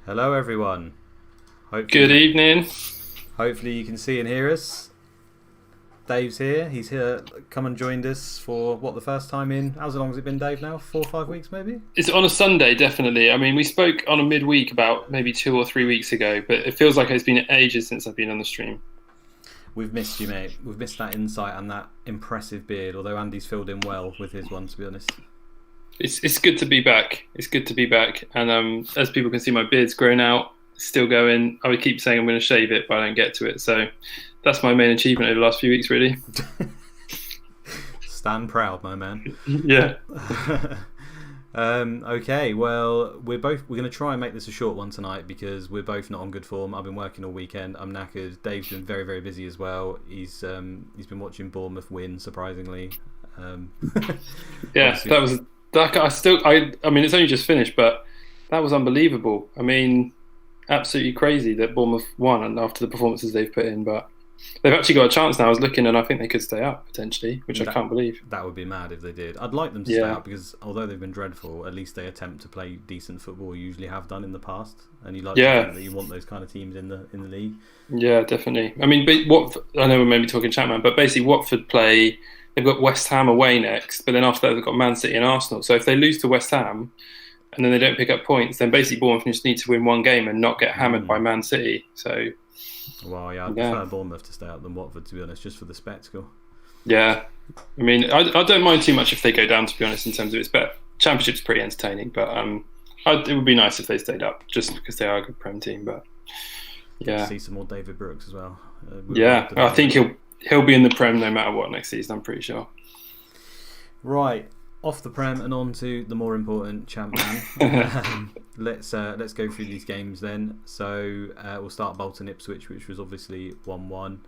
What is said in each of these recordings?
Hello, everyone. Good Hopefully, evening. hopefully you can see and hear us. Dave's here. He's here. Come and joined us for what the first time in. How long has it been, Dave? Now 4 or 5 weeks, maybe. It's on a Sunday, definitely. I mean, we spoke on a midweek about maybe 2 or 3 weeks ago, but it feels like it's been ages since I've been on the stream. We've missed you, mate. We've missed that insight and that impressive beard. Although Andy's filled in well with his one, to be honest. It's good to be back. It's good to be back. And as people can see, my beard's grown out, still going. I would keep saying I'm going to shave it, but I don't get to it. So that's my main achievement over the last few weeks, really. Stand proud, my man. Yeah. Okay, well, we're going to try and make this a short one tonight because we're both not on good form. I've been working all weekend. I'm knackered. Dave's been very, very busy as well. He's been watching Bournemouth win, surprisingly. Yeah, that was that. I mean, it's only just finished, but that was unbelievable. I mean, absolutely crazy that Bournemouth won, and after the performances they've put in, but they've actually got a chance now. I was looking, and I think they could stay up potentially, which I can't believe. That would be mad if they did. I'd like them to stay up because although they've been dreadful, at least they attempt to play decent football. Usually have done in the past, and you like to think that you want those kind of teams in the league. Yeah, definitely. I mean, I know we're maybe talking Chapman, but basically Watford play. They've got West Ham away next, but then after that they've got Man City and Arsenal. So if they lose to West Ham and then they don't pick up points, then basically Bournemouth just need to win one game and not get hammered by Man City. So, well, yeah, I'd prefer Bournemouth to stay up than Watford, to be honest, just for the spectacle. Yeah, I mean, I don't mind too much if they go down, to be honest, in terms of it's better. Championship's pretty entertaining, but it would be nice if they stayed up, just because they are a good Prem team. But yeah, see some more David Brooks as well. I think he'll be in the Prem no matter what next season. I'm pretty sure. Right, off the Prem and on to the more important Champion. Let's go through these games then. So we'll start Bolton Ipswich, which was obviously 1-1.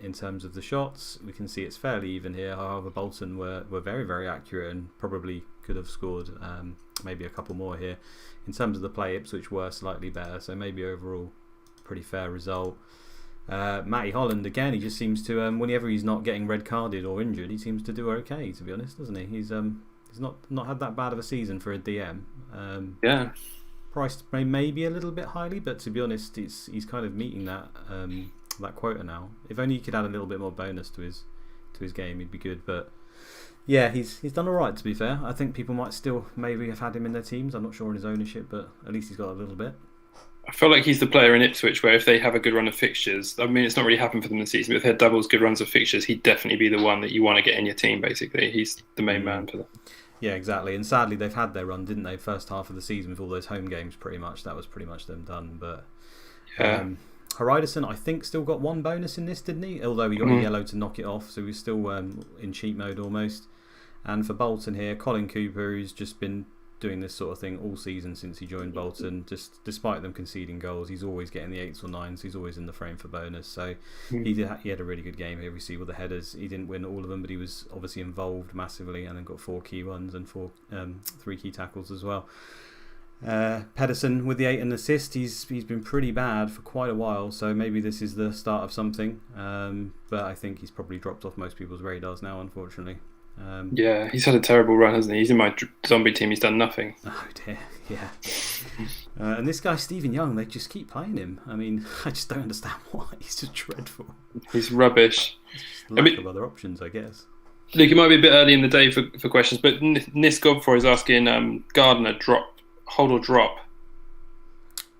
In terms of the shots, we can see it's fairly even here. However, Bolton were very, very accurate and probably could have scored maybe a couple more here. In terms of the play, Ipswich were slightly better, so maybe overall pretty fair result. Matty Holland again, he just seems to whenever he's not getting red carded or injured, he seems to do okay, to be honest, doesn't he? He's not had that bad of a season for a DM. Priced maybe a little bit highly, but to be honest, he's kind of meeting that quota now. If only he could add a little bit more bonus to his game, he'd be good. But yeah, he's done all right, to be fair. I think people might still maybe have had him in their teams. I'm not sure on his ownership, but at least he's got a little bit. I feel like he's the player in Ipswich where if they have a good run of fixtures, I mean, it's not really happened for them this season, but if they had doubles good runs of fixtures, he'd definitely be the one that you want to get in your team, basically. He's the main man for them. Yeah, exactly. And sadly, they've had their run, didn't they? First half of the season with all those home games, pretty much. That was pretty much them done. But Haridason, I think, still got one bonus in this, didn't he? Although he got a yellow to knock it off, so he's still in cheat mode almost. And for Bolton here, Colin Cooper, who's just been doing this sort of thing all season since he joined Bolton. Just despite them conceding goals, he's always getting the 8s or 9s. He's always in the frame for bonus. So he had a really good game here. We see with the headers, he didn't win all of them, but he was obviously involved massively, and then got 4 key runs and 3 key tackles as well. Pedersen with the 8 and assist. He's been pretty bad for quite a while, so maybe this is the start of something. But I think he's probably dropped off most people's radars now, unfortunately. Yeah, he's had a terrible run, hasn't he? He's in my zombie team. He's done nothing. Oh dear, yeah. And this guy Stephen Young, they just keep playing him. I mean, I just don't understand why. He's just dreadful. He's rubbish. It's just lack of other options, I guess. Luke, it might be a bit early in the day for questions, but Nis Godfrey is asking Gardner hold or drop.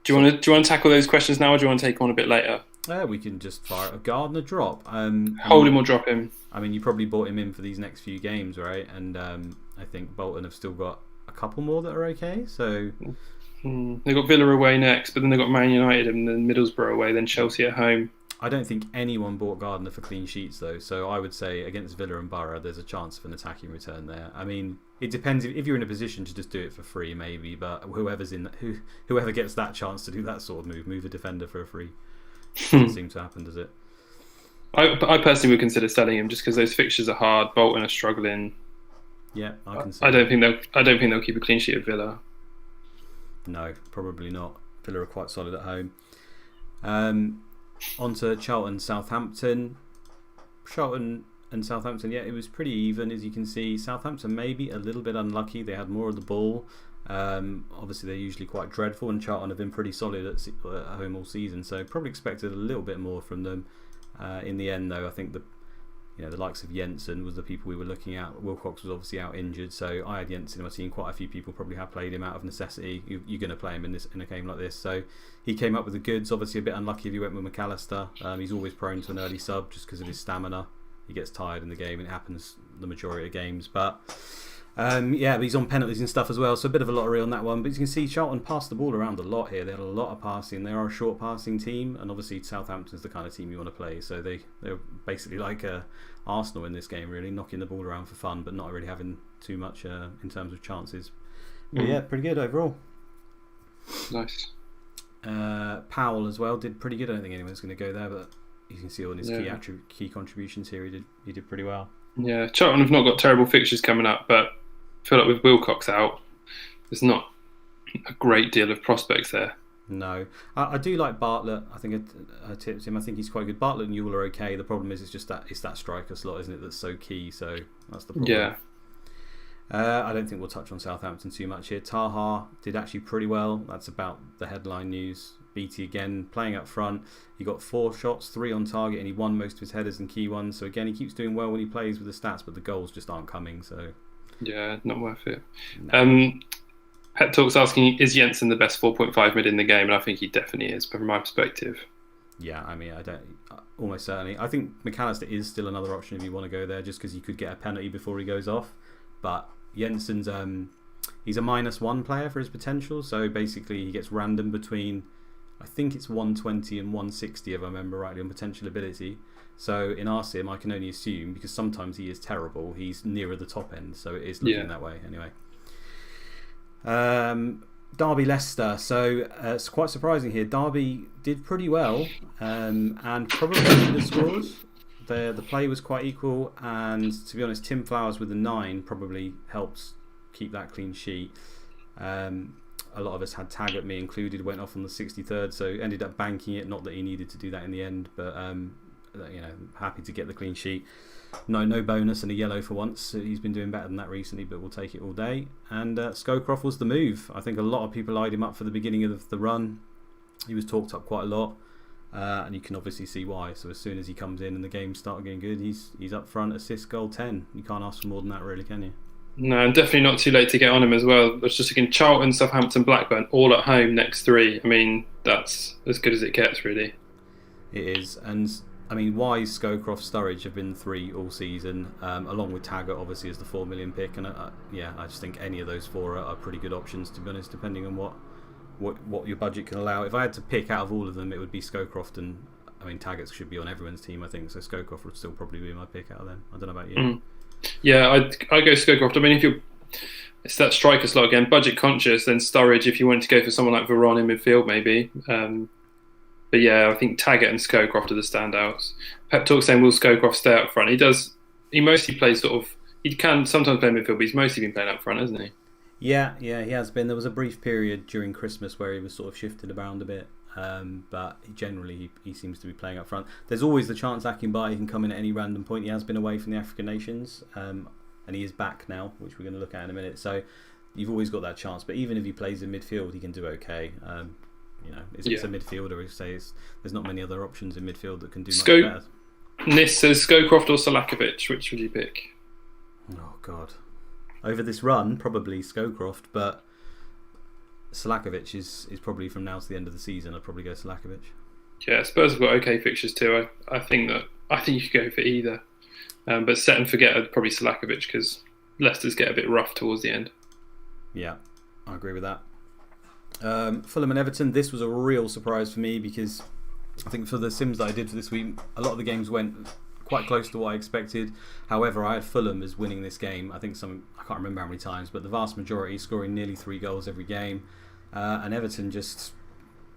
Do you want to tackle those questions now, or do you want to take on a bit later? We can just fire a Gardner drop. Hold him or drop him. I mean, you probably bought him in for these next few games, right? And I think Bolton have still got a couple more that are okay. So they've got Villa away next, but then they've got Man United and then Middlesbrough away, then Chelsea at home. I don't think anyone bought Gardner for clean sheets, though. So I would say against Villa and Borough, there's a chance of an attacking return there. I mean, it depends if you're in a position to just do it for free, maybe. But whoever gets that chance to do that sort of move a defender for a free. Doesn't seem to happen, does it? I personally would consider selling him just because those fixtures are hard. Bolton are struggling. Yeah, I can see. I don't think they'll keep a clean sheet at Villa. No, probably not. Villa are quite solid at home. On to Charlton Southampton. Charlton and Southampton, yeah, it was pretty even, as you can see. Southampton maybe a little bit unlucky. They had more of the ball. Obviously, they're usually quite dreadful, and Charlton have been pretty solid at home all season. So probably expected a little bit more from them. In the end, though, I think the likes of Jensen was the people we were looking at. Wilcox was obviously out injured, so I had Jensen in my team. Quite a few people probably have played him out of necessity. You're going to play him in a game like this, so he came up with the goods. Obviously, a bit unlucky if he went with McAllister. He's always prone to an early sub just because of his stamina. He gets tired in the game, and it happens the majority of games. But but he's on penalties and stuff as well, so a bit of a lottery on that one. But you can see Charlton passed the ball around a lot here. They had a lot of passing. They are a short passing team, and obviously Southampton's the kind of team you want to play. So they're basically like Arsenal in this game, really, knocking the ball around for fun, but not really having too much in terms of chances. But yeah, pretty good overall. Nice. Powell as well did pretty good. I don't think anyone's going to go there, but you can see all his key contributions here. He did pretty well. Yeah, Charlton have not got terrible fixtures coming up, but I feel like with Wilcox out, there's not a great deal of prospects there. No, I do like Bartlett. I think I tipped him. I think he's quite good. Bartlett and Ewell are okay. The problem is it's that striker slot, isn't it? That's so key. So that's the problem. Yeah. I don't think we'll touch on Southampton too much here. Taha did actually pretty well. That's about the headline news. Beattie again playing up front. He got 4 shots, 3 on target, and he won most of his headers and key ones. So again, he keeps doing well when he plays with the stats, but the goals just aren't coming. So yeah, not worth it. No. Pet Talk's asking, is Jensen the best 4.5 mid in the game? And I think he definitely is, from my perspective. Yeah, I mean, almost certainly. I think McAllister is still another option if you want to go there, just because he could get a penalty before he goes off. But Jensen's he's a -1 player for his potential, so basically he gets random between, I think it's 120 and 160 if I remember rightly on potential ability. So in our sim, I can only assume, because sometimes he is terrible, he's nearer the top end, so it is looking that way anyway. Derby Leicester, so it's quite surprising here. Derby did pretty well, and probably the scores. The play was quite equal, and to be honest, Tim Flowers with the 9 probably helps keep that clean sheet. A lot of us had Taggart, me included, went off on the 63rd, so ended up banking it. Not that he needed to do that in the end, but happy to get the clean sheet. No bonus and a yellow for once. He's been doing better than that recently, but we'll take it all day. And Scowcroft was the move. I think a lot of people eyed him up for the beginning of the run. He was talked up quite a lot, and you can obviously see why. So as soon as he comes in and the games start getting good, he's up front, assist, goal, 10. You can't ask for more than that, really, can you? No, and definitely not too late to get on him as well. I was just thinking Charlton, Southampton, Blackburn, all at home next 3. I mean, that's as good as it gets, really. It is, and I mean, Wise, Scowcroft, Sturridge have been 3 all season, along with Taggart, obviously, as the 4 million pick. And I just think any of those 4 are pretty good options, to be honest, depending on what your budget can allow. If I had to pick out of all of them, it would be Scowcroft, and I mean, Taggart should be on everyone's team, I think. So Scowcroft would still probably be my pick out of them. I don't know about you. Yeah, I go Scowcroft. I mean, if it's that striker slot again, budget conscious, then Sturridge if you wanted to go for someone like Varane in midfield, maybe. But yeah, I think Taggart and Scowcroft are the standouts. Pep Talk saying, will Scowcroft stay up front? He mostly plays he can sometimes play midfield, but he's mostly been playing up front, hasn't he? Yeah, he has been. There was a brief period during Christmas where he was sort of shifted around a bit, but generally he seems to be playing up front. There's always the chance Akinbaye can come in at any random point. He has been away from the African nations, and he is back now, which we're going to look at in a minute. So you've always got that chance. But even if he plays in midfield, he can do okay. It's a midfielder. There's not many other options in midfield that can do much better. Nis says Scowcroft or Salakovic. Which would you pick? Oh God, over this run probably Scowcroft, but Salakovic is probably from now to the end of the season. I'd probably go Salakovic. Yeah, Spurs have got okay fixtures too. I think you could go for either, but set and forget I'd probably Salakovic because Leicester's get a bit rough towards the end. Yeah, I agree with that. Fulham and Everton, this was a real surprise for me because I think for the sims that I did for this week, a lot of the games went quite close to what I expected. However, I had Fulham as winning this game. I think I can't remember how many times, but the vast majority, scoring nearly 3 goals every game. And Everton just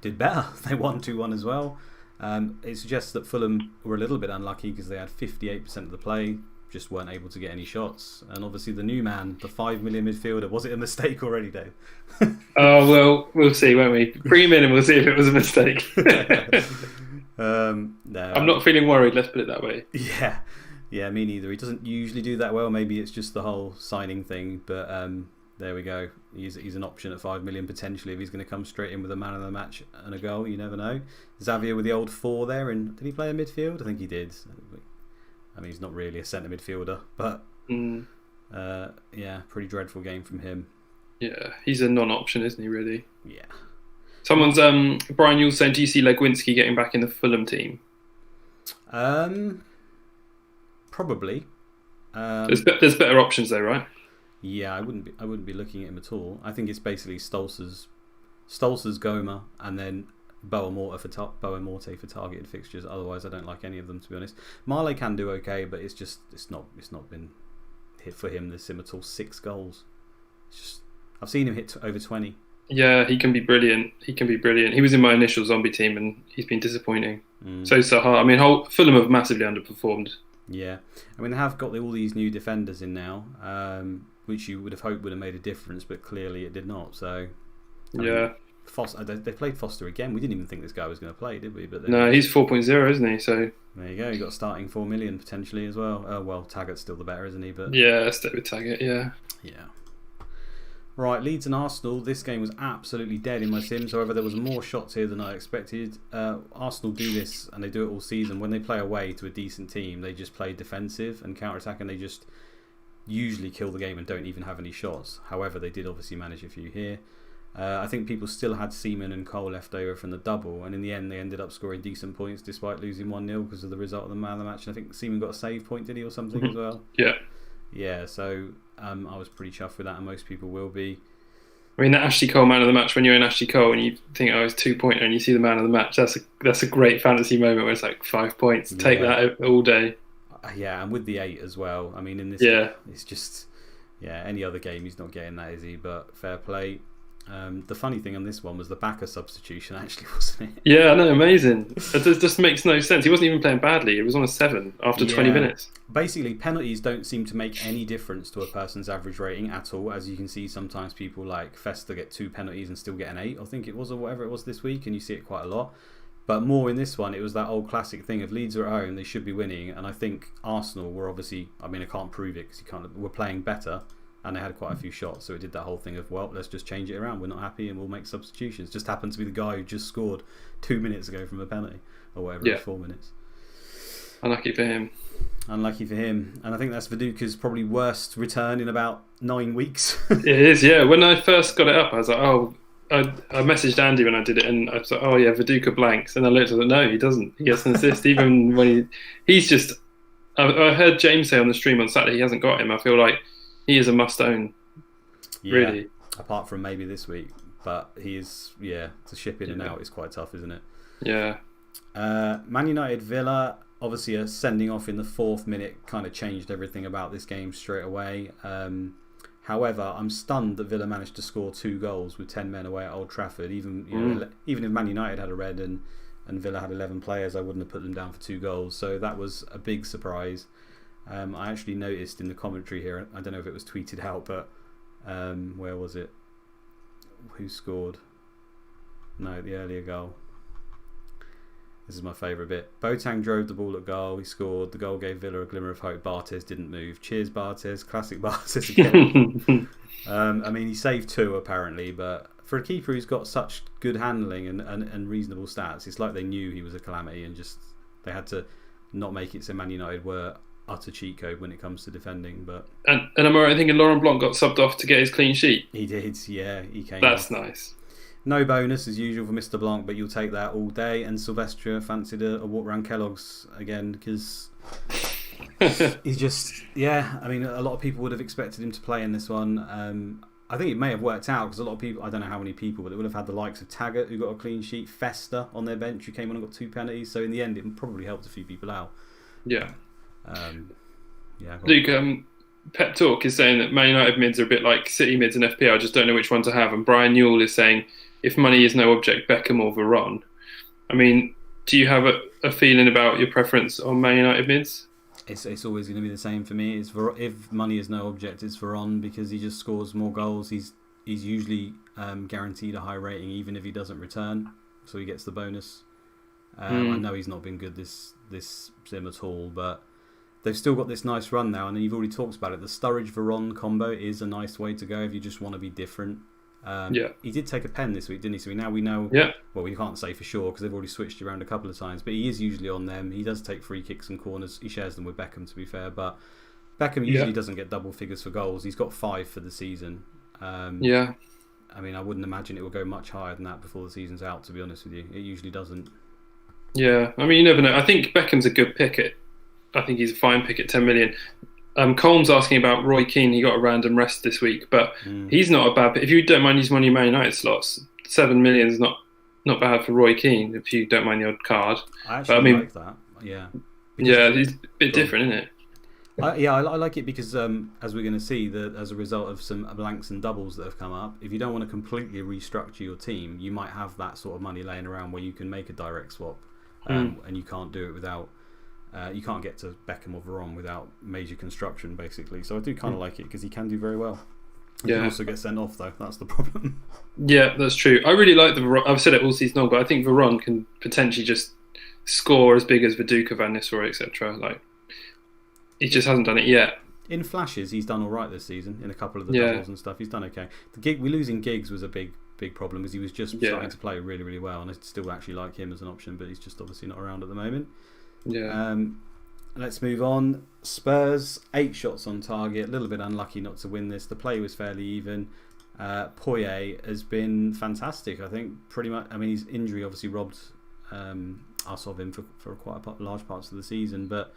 did better. They won 2-1 as well. It suggests that Fulham were a little bit unlucky because they had 58% of the play, just weren't able to get any shots. And obviously the new man, the 5 million midfielder, was it a mistake already, Dave? Oh, well, we'll see, won't we? Bring him in and we'll see if it was a mistake. No, I'm not feeling worried, let's put it that way. Yeah. Yeah, me neither. He doesn't usually do that well. Maybe it's just the whole signing thing, but there we go. He's an option at 5 million potentially if he's going to come straight in with a man of the match and a goal. You never know. Xavier with the old 4 there, and did he play a midfield? I think he did. I mean, he's not really a centre midfielder, but yeah, pretty dreadful game from him. Yeah, he's a non-option, isn't he? Really? Yeah. Someone's Brian Yule's saying, do you see Legwinski getting back in the Fulham team? Probably. There's better options though, right? Yeah, I wouldn't be looking at him at all. I think it's basically Stolz's Goma, and then Boa Morte for targeted fixtures. Otherwise, I don't like any of them, to be honest. Marley can do okay, but it's not been hit for him this sim at all. 6 goals. I've seen him hit over 20. Yeah, he can be brilliant. He was in my initial zombie team, and he's been disappointing. So Sahar. I mean, Fulham have massively underperformed. Yeah, I mean they have got all these new defenders in now, which you would have hoped would have made a difference, but clearly it did not. So yeah, they played Foster again. We didn't even think this guy was going to play, did we? But no, he's 4.0, isn't he? So there you go. You got starting 4 million potentially as well. Oh well, Taggart's still the better, isn't he? But yeah, stay with Taggart. Yeah. Right, Leeds and Arsenal. This game was absolutely dead in my sims. However, there was more shots here than I expected. Arsenal do this, and they do it all season. When they play away to a decent team, they just play defensive and counter-attack, and they just usually kill the game and don't even have any shots. However, they did obviously manage a few here. I think people still had Seaman and Cole left over from the double, and in the end, they ended up scoring decent points despite losing 1-0 because of the result of the man of the match. And I think Seaman got a save point, did he, or something as well? Yeah, so I was pretty chuffed with that, and most people will be. I mean, that Ashley Cole man of the match, when you're in Ashley Cole and you think, oh, it's 2-pointer, and you see the man of the match, that's a great fantasy moment where it's like 5 points. Take that all day. Yeah, and with the 8 as well. I mean, in this, it's just, any other game he's not getting that, is he? But fair play. The funny thing on this one was the backer substitution, actually, wasn't it? Yeah, I know, amazing. It just makes no sense. He wasn't even playing badly. It was on a 7 after 20 minutes. Basically, penalties don't seem to make any difference to a person's average rating at all. As you can see, sometimes people like Fester get 2 penalties and still get an 8, I think it was, or whatever it was this week, and you see it quite a lot. But more in this one, it was that old classic thing of Leeds are at home, they should be winning, and I think Arsenal were obviously, I mean, I can't prove it because we're playing better. And they had quite a few shots, so it did that whole thing of, well, let's just change it around. We're not happy, and we'll make substitutions. Just happened to be the guy who just scored 2 minutes ago from a penalty, or whatever, it was, 4 minutes. Unlucky for him. And I think that's Viduka's probably worst return in about 9 weeks. It is, yeah. When I first got it up, I was like, oh, I messaged Andy when I did it, and I was like, oh yeah, Viduka blanks. And I looked at it, no, he doesn't. He gets an assist, even when he's just. I heard James say on the stream on Saturday he hasn't got him. I feel like he is a must-own, really. Apart from maybe this week. But he is, to ship in and out is quite tough, isn't it? Yeah. Man United Villa, obviously a sending off in the 4th minute kind of changed everything about this game straight away. However, I'm stunned that Villa managed to score 2 goals with 10 men away at Old Trafford. Even if Man United had a red and Villa had 11 players, I wouldn't have put them down for 2 goals. So that was a big surprise. I actually noticed in the commentary here, I don't know if it was tweeted out, but where was it? Who scored? No, the earlier goal. This is my favourite bit. Boateng drove the ball at goal, he scored. The goal gave Villa a glimmer of hope. Barthez didn't move. Cheers, Barthez. Classic Barthez again. I mean, he saved 2 apparently, but for a keeper who's got such good handling and reasonable stats, it's like they knew he was a calamity and just they had to not make it so Man United were utter cheat code when it comes to defending. But and I'm alright thinking Laurent Blanc got subbed off to get his clean sheet. He did, yeah, he came. That's off. Nice. No bonus as usual for Mr. Blanc, but you'll take that all day. And Silvestre fancied a walk around Kellogg's again because he's just, I mean, a lot of people would have expected him to play in this one. I think it may have worked out because a lot of people, I don't know how many people, but they would have had the likes of Taggart who got a clean sheet, Fester on their bench who came on and got 2 penalties. So in the end, it probably helped a few people out. Yeah. Luke, Pep Talk is saying that Man United mids are a bit like City mids and FPL. I just don't know which one to have. And Brian Newell is saying, if money is no object, Beckham or Varane. I mean, do you have a feeling about your preference on Man United mids? It's always going to be the same for me. If money is no object, it's Varane because he just scores more goals. He's usually guaranteed a high rating even if he doesn't return, so he gets the bonus. I know he's not been good this sim at all, but they've still got this nice run now, and you've already talked about it. The Sturridge-Veron combo is a nice way to go if you just want to be different. He did take a pen this week, didn't he? So now we know. Yeah. Well, we can't say for sure because they've already switched around a couple of times, but he is usually on them. He does take free kicks and corners. He shares them with Beckham, to be fair, but Beckham usually doesn't get double figures for goals. He's got 5 for the season. I mean, I wouldn't imagine it will go much higher than that before the season's out, to be honest with you. It usually doesn't. Yeah, I mean, you never know. I think Beckham's a good pick. I think he's a fine pick at 10 million. Colm's asking about Roy Keane. He got a random rest this week, but he's not a bad pick. If you don't mind using one of your Man United slots, 7 million is not bad for Roy Keane if you don't mind the odd card. I actually like that. Yeah. Yeah, he's a bit different, isn't it? I like it because, as we're going to see, as a result of some blanks and doubles that have come up, if you don't want to completely restructure your team, you might have that sort of money laying around where you can make a direct swap, and you can't do it without. You can't get to Beckham or Veron without major construction, basically. So I do kind of like it because he can do very well. He can also get sent off, though. That's the problem. Yeah, that's true. I really like the Veron. I've said it all season long, but I think Veron can potentially just score as big as Viduka, Van Nistelrooy, etc. Like, he just hasn't done it yet. In flashes, he's done all right this season. In a couple of the doubles and stuff, he's done okay. We losing Giggs was a big problem because he was just starting to play really, really well, and I still actually like him as an option, but he's just obviously not around at the moment. Yeah. Let's move on. Spurs, 8 shots on target. A little bit unlucky not to win this. The play was fairly even. Poyet has been fantastic. I think pretty much. I mean, his injury obviously robbed us of him for quite large parts of the season. But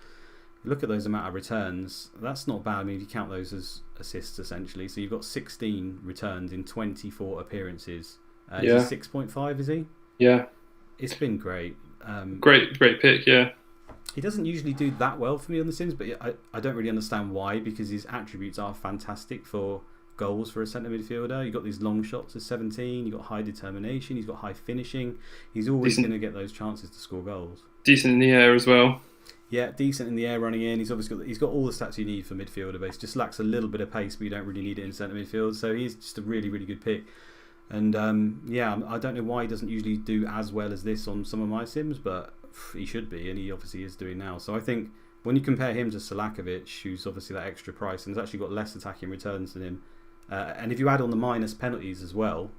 look at those amount of returns. That's not bad. I mean, if you count those as assists, essentially. So you've got 16 returns in 24 appearances. Is he 6.5? Is he? Yeah. It's been great. Great pick. Yeah. He doesn't usually do that well for me on the Sims, but I don't really understand why, because his attributes are fantastic for goals for a centre midfielder. You've got these long shots at 17, you've got high determination, he's got high finishing. He's always going to get those chances to score goals. Decent in the air as well. Yeah, decent in the air running in. He's got all the stats you need for midfielder base. Just lacks a little bit of pace, but you don't really need it in centre midfield. So he's just a really, really good pick. And I don't know why he doesn't usually do as well as this on some of my Sims, but he should be, and he obviously is doing now. So I think when you compare him to Selakovic, who's obviously that extra price and has actually got less attacking returns than him, and if you add on the minus penalties as well,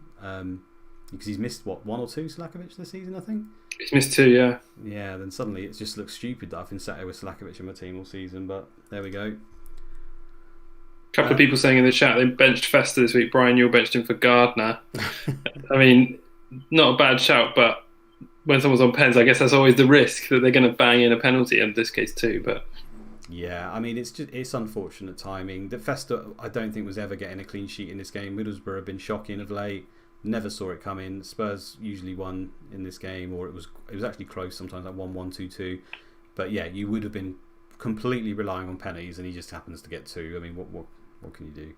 because he's missed 1 or 2 Selakovic this season, I think. He's missed 2, yeah. Yeah, then suddenly it just looks stupid that I've been sat here with Selakovic in my team all season, but there we go. A couple of people saying in the chat they benched Festa this week. Brian, you benched him for Gardner. I mean, not a bad shout, but when someone's on pens, I guess that's always the risk that they're going to bang in a penalty, in this case too. But yeah, I mean, it's unfortunate timing. The Festa, I don't think was ever getting a clean sheet in this game. Middlesbrough have been shocking of late. Never saw it coming. Spurs usually won in this game, or it was actually close sometimes, like 1-1, 2-2. But yeah, you would have been completely relying on penalties, and he just happens to get 2. I mean, what can you do?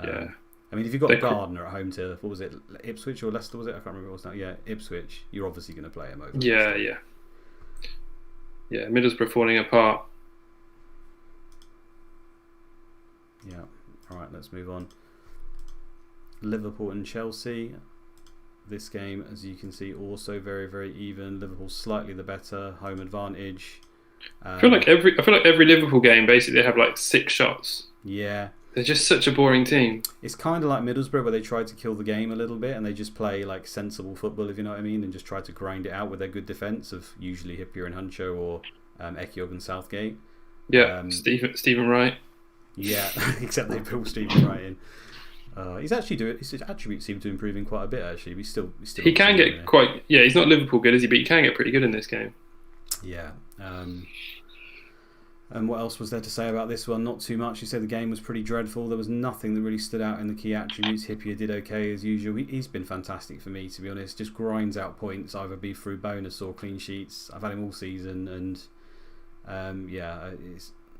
Yeah. I mean, if you've got Gardner at home to, what was it, Ipswich or Leicester, was it? I can't remember what it was now. Yeah, Ipswich. You're obviously going to play him over. Yeah. Middlesbrough falling apart. Yeah. All right, let's move on. Liverpool and Chelsea. This game, as you can see, also very, very even. Liverpool slightly the better home advantage. I feel like every Liverpool game basically they have like 6 shots. Yeah. They're just such a boring team. It's kind of like Middlesbrough, where they try to kill the game a little bit and they just play like sensible football, if you know what I mean, and just try to grind it out with their good defence of usually Hippier and Huncho or Ekiog and Southgate. Yeah, Stephen Wright. Yeah, except they pull Stephen Wright in. His attributes seem to be improving quite a bit actually. He can get quite. Yeah, he's not Liverpool good, is he? But he can get pretty good in this game. Yeah. And what else was there to say about this one? Not too much. You said the game was pretty dreadful. There was nothing that really stood out in the key attributes. Hippier did okay as usual. He's been fantastic for me, to be honest. Just grinds out points, either be through bonus or clean sheets. I've had him all season, and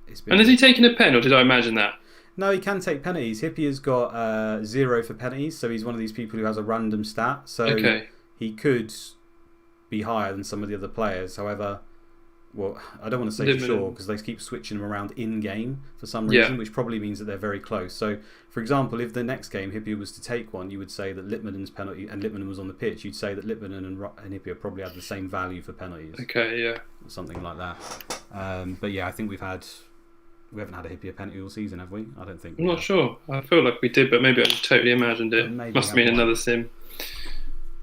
it's been. And has he taken a pen, or did I imagine that? No, he can take penalties. Hippier's got 0 for penalties, so he's one of these people who has a random stat. So he could be higher than some of the other players. However, well, I don't want to say for sure because they keep switching them around in-game for some reason, which probably means that they're very close. So, for example, if the next game Hippier was to take one, you would say that Littmanen's penalty, and Littmanen was on the pitch, you'd say that Littmanen and Hippier probably had the same value for penalties. Okay, yeah. Something like that. But yeah, I think we've had We haven't had a Hippier penalty all season, have we? I don't think. I'm not sure. I feel like we did, but maybe I just totally imagined it. Must have been another sim.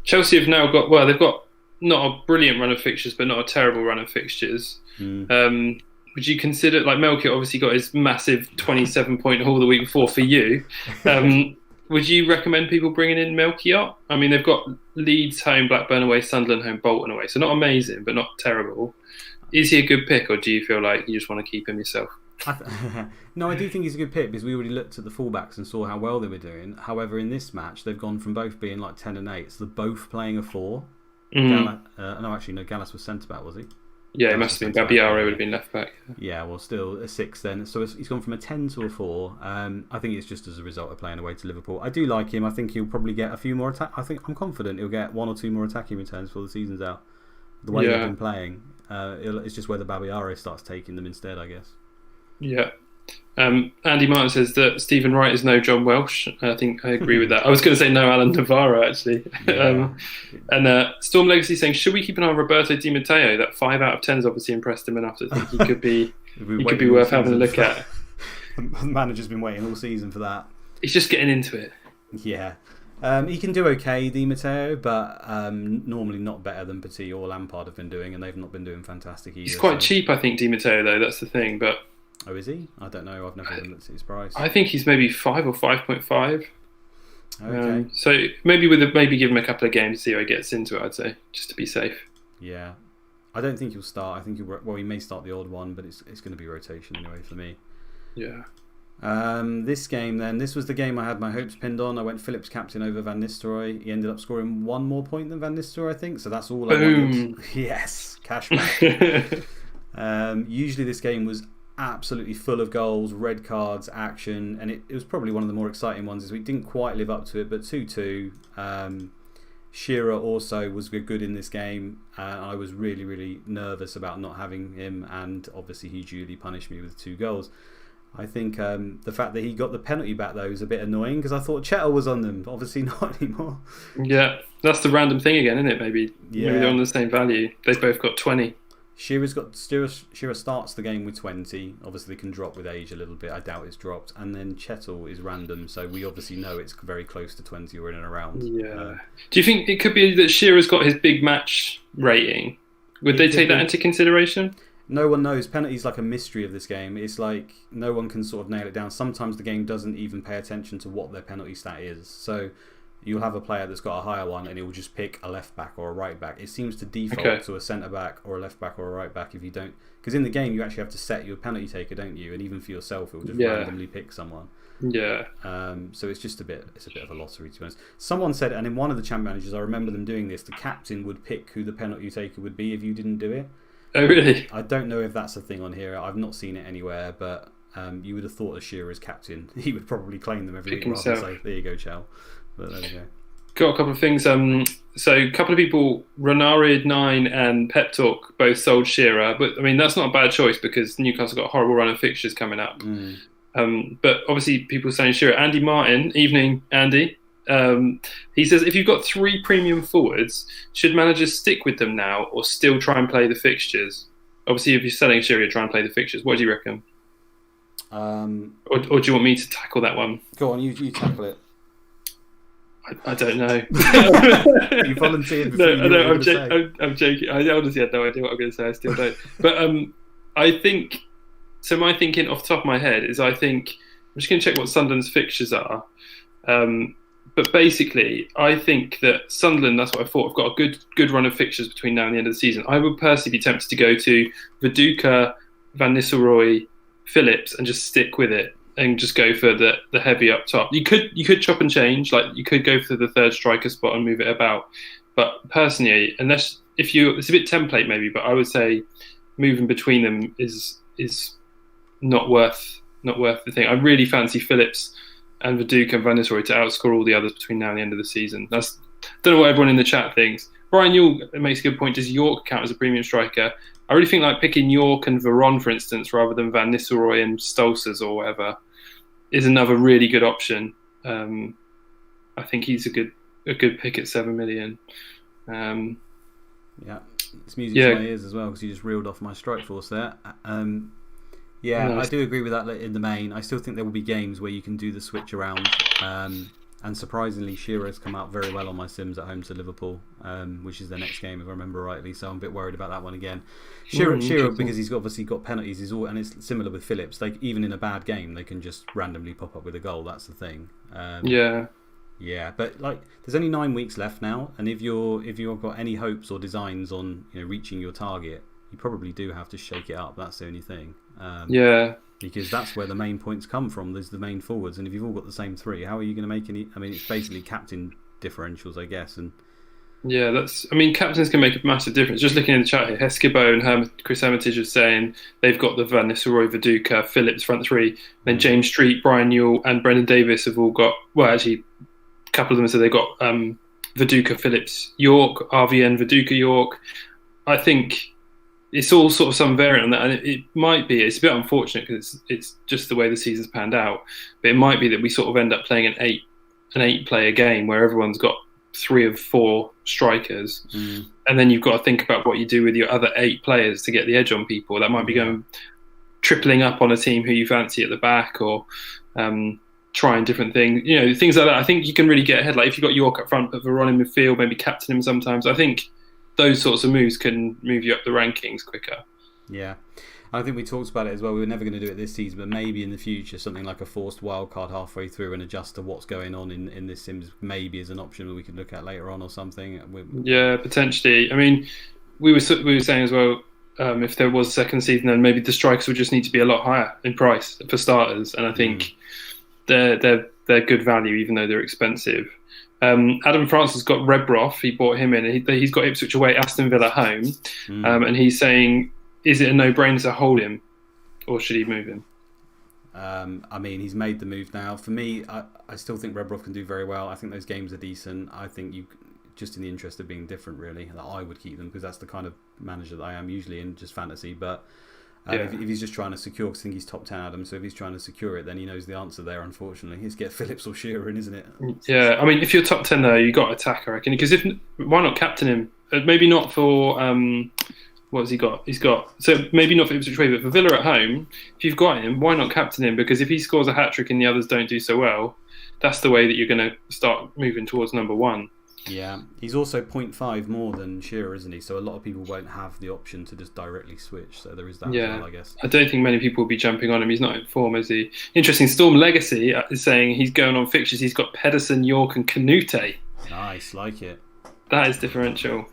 Chelsea have now got, they've got not a brilliant run of fixtures, but not a terrible run of fixtures. Would you consider, like Melchior obviously got his massive 27-point haul the week before for you. Would you recommend people bringing in Melchior? I mean, they've got Leeds home, Blackburn away, Sunderland home, Bolton away. So not amazing, but not terrible. Is he a good pick, or do you feel like you just want to keep him yourself? No, I do think he's a good pick because we already looked at the fullbacks and saw how well they were doing. However, in this match, they've gone from both being like 10 and 8, so they're both playing a 4. Gallas was centre back, was he? Yeah, it must have been. Babiaro would have been left back. Yeah, well, still a 6 then. So he's gone from a 10 to a 4. I think it's just as a result of playing away to Liverpool. I do like him. I think he'll probably get a few more I'm confident he'll get 1 or 2 more attacking returns before the season's out. The way they've been playing, it's just whether Babiaro starts taking them instead, I guess. Yeah. Andy Martin says that Stephen Wright is no John Welsh. I think I agree with that. I was going to say no Alan Navarro, actually. Yeah. And Storm Legacy saying, should we keep an eye on Roberto Di Matteo? That 5 out of 10 has obviously impressed him enough to think he could be worth having a look at. The manager's been waiting all season for that. He's just getting into it. Yeah. He can do okay, Di Matteo, but normally not better than Petit or Lampard have been doing, and they've not been doing fantastic either. He's quite cheap, I think, Di Matteo, though. That's the thing, but... Oh, is he? I don't know. I've never looked at his price. I think he's maybe 5 or 5.5. Okay. So maybe give him a couple of games to see how he gets into it, I'd say, just to be safe. Yeah. I don't think he'll start. I think he may start the odd one, but it's going to be rotation anyway for me. Yeah. This game then, this was the game I had my hopes pinned on. I went Phillips captain over Van Nistelrooy. He ended up scoring 1 more point than Van Nistelrooy, I think. So that's all I wanted. Yes, cash back. Usually this game was absolutely full of goals, red cards, action, and it was probably one of the more exciting ones as we didn't quite live up to it, but 2-2. Shearer also was good in this game. I was really, really nervous about not having him, and obviously he duly punished me with 2 goals. I think the fact that he got the penalty back though is a bit annoying because I thought Chettle was on them. Obviously not anymore. Yeah, that's the random thing again, isn't it? Maybe they're on the same value. They've both got 20. Shearer starts the game with 20. Obviously can drop with age a little bit. I doubt it's dropped. And then Chettle is random, so we obviously know it's very close to 20 or in and around. Yeah. Do you think it could be that Shearer's got his big match rating? Would they take that into consideration? No one knows. Penalty's like a mystery of this game. It's like no one can sort of nail it down. Sometimes the game doesn't even pay attention to what their penalty stat is. So you'll have a player that's got a higher one and he will just pick a left back or a right back. It seems to default to a centre back or a left back or a right back if you don't. Because in the game you actually have to set your penalty taker, don't you? And even for yourself, it will just randomly pick someone. Yeah. So it's just a bit of a lottery, to be honest. Someone said, and in one of the champ managers, I remember them doing this. The captain would pick who the penalty taker would be if you didn't do it. Oh, really? I don't know if that's a thing on here. I've not seen it anywhere, but you would have thought as Shearer as captain, he would probably claim them every week rather than say, there you go, Chal. But there we go. Got a couple of things. So a couple of people, Renarid9 and Pep Talk, both sold Shearer. But, I mean, that's not a bad choice because Newcastle got a horrible run of fixtures coming up. But obviously people saying Shearer. Andy Martin, evening, Andy. He says, if you've got 3 premium forwards, should managers stick with them now or still try and play the fixtures? Obviously, if you're selling Shearer, try and play the fixtures. What do you reckon? Or do you want me to tackle that one? Go on, you tackle it. I don't know. You volunteered before I'm joking. I honestly had no idea what I'm going to say. I still don't. But I think... So my thinking off the top of my head is I'm just going to check what Sunderland's fixtures are. But basically, I think that Sunderland, that's what I thought, have got a good run of fixtures between now and the end of the season. I would personally be tempted to go to Viduka, Van Nistelrooy, Phillips, and just stick with it and just go for the heavy up top. You could chop and change, like you could go for the third striker spot and move it about. But personally, it's a bit template maybe, but I would say moving between them is not worth the thing. I really fancy Phillips and Viduka and Van Nistelrooy to outscore all the others between now and the end of the season. Don't know what everyone in the chat thinks. Brian Yule makes a good point. Does York count as a premium striker? I really think like picking York and Veron, for instance, rather than Van Nistelrooy and Stolzers or whatever, is another really good option. I think he's a good pick at 7 million. Yeah, it's music to my ears as well because you just reeled off my strike force there. Yeah, I Nice. do agree with that in the main. I still think there will be games where you can do the switch around. And surprisingly, Shearer's come out very well on my Sims at home to Liverpool, which is their next game, if I remember rightly. So I'm a bit worried about that one again. Shearer Interesting. because he's obviously got penalties, and it's similar with Phillips. They even in a bad game, they can just randomly pop up with a goal. That's the thing. Yeah. Yeah, but like, there's only 9 weeks left now, and if you've got any hopes or designs on reaching your target, you probably do have to shake it up. That's the only thing. Yeah. Because that's where the main points come from. There's the main forwards, and if you've all got the same 3, how are you going to make any? I mean, it's basically captain differentials, I guess. And Yeah, captains can make a massive difference. Just looking in the chat here, Heskebo and Chris Hermitage are saying they've got the Van Nistelrooy, Viduka, Phillips front 3. Then James Street, Brian Newell, and Brendan Davis have all got. Well, actually, a couple of them said they got Viduka, Phillips, York, RVN, Viduka, York. I think it's all sort of some variant on that, and it might be. It's a bit unfortunate because it's just the way the season's panned out. But it might be that we sort of end up playing an 8-player game where everyone's got 3 of 4 strikers, and then you've got to think about what you do with your other 8 players to get the edge on people. That might be going tripling up on a team who you fancy at the back, or trying different things. Things like that. I think you can really get ahead. Like if you've got York up front, put Veron in midfield, maybe captain him sometimes. I think those sorts of moves can move you up the rankings quicker. Yeah. I think we talked about it as well. We were never going to do it this season, but maybe in the future, something like a forced wildcard halfway through and adjust to what's going on in this Sims maybe is an option that we could look at later on or something. Yeah, potentially. I mean, we were saying as well, if there was a second season, then maybe the strikers would just need to be a lot higher in price for starters. And I think they're good value, even though they're expensive. Adam France has got Rebroff. He bought him in. He's got Ipswich away, Aston Villa home. And he's saying, is it a no-brainer to hold him, or should he move him? I mean, he's made the move now. For me, I still think Rebroff can do very well. I think those games are decent. I think just in the interest of being different, really, that I would keep them because that's the kind of manager that I am usually in just fantasy. But if he's just trying to secure, because I think he's top 10 Adam, so if he's trying to secure it, then he knows the answer there, unfortunately. It's get Phillips or Shearer in, isn't it? Yeah, I mean, if you're top 10 though, you got attack, I reckon. Because why not captain him? Maybe not for what has he got? So maybe not for Ipswich away, but for Villa at home. If you've got him, why not captain him? Because if he scores a hat trick and the others don't do so well, that's the way that you're going to start moving towards number 1. Yeah, he's also 0.5 more than Shearer, isn't he? So a lot of people won't have the option to just directly switch. So there is that as well, I guess. I don't think many people will be jumping on him. He's not in form, is he? Interesting. Storm Legacy is saying he's going on fixtures. He's got Pedersen, York, and Canute. Nice, like it. That is differential.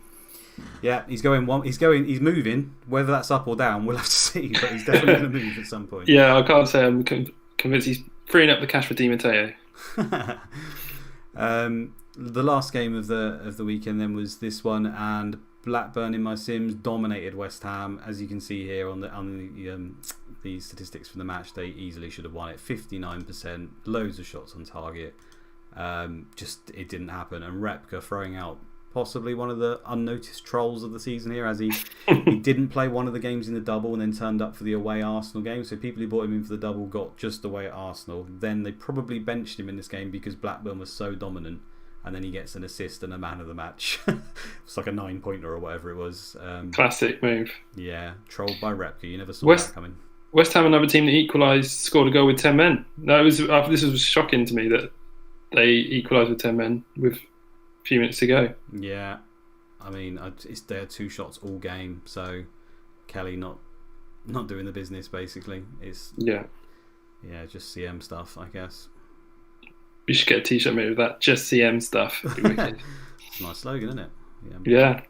Yeah, he's moving. Whether that's up or down, we'll have to see. But he's definitely going to move at some point. Yeah, I can't say I'm convinced he's freeing up the cash for Di Matteo. The last game of the weekend then was this one, and Blackburn in my Sims dominated West Ham, as you can see here on the statistics for the match. They easily should have won it. 59%, loads of shots on target. Just it didn't happen, and Repka throwing out possibly one of the unnoticed trolls of the season here, as he didn't play one of the games in the double and then turned up for the away Arsenal game. So people who bought him in for the double got just away at Arsenal. Then they probably benched him in this game because Blackburn was so dominant, and then he gets an assist and a man of the match. It's like a 9-pointer or whatever it was. Classic move. Yeah, trolled by Repka. You never saw that coming. West Ham, another team that equalised, scored a goal with 10 men. This was shocking to me that they equalised with 10 men with few minutes to go. Yeah, I mean, it's their 2 shots all game, so Kelly not doing the business basically. It's just CM stuff, I guess. We should get a t-shirt made with that, just CM stuff. It's a nice slogan, isn't it? Yeah.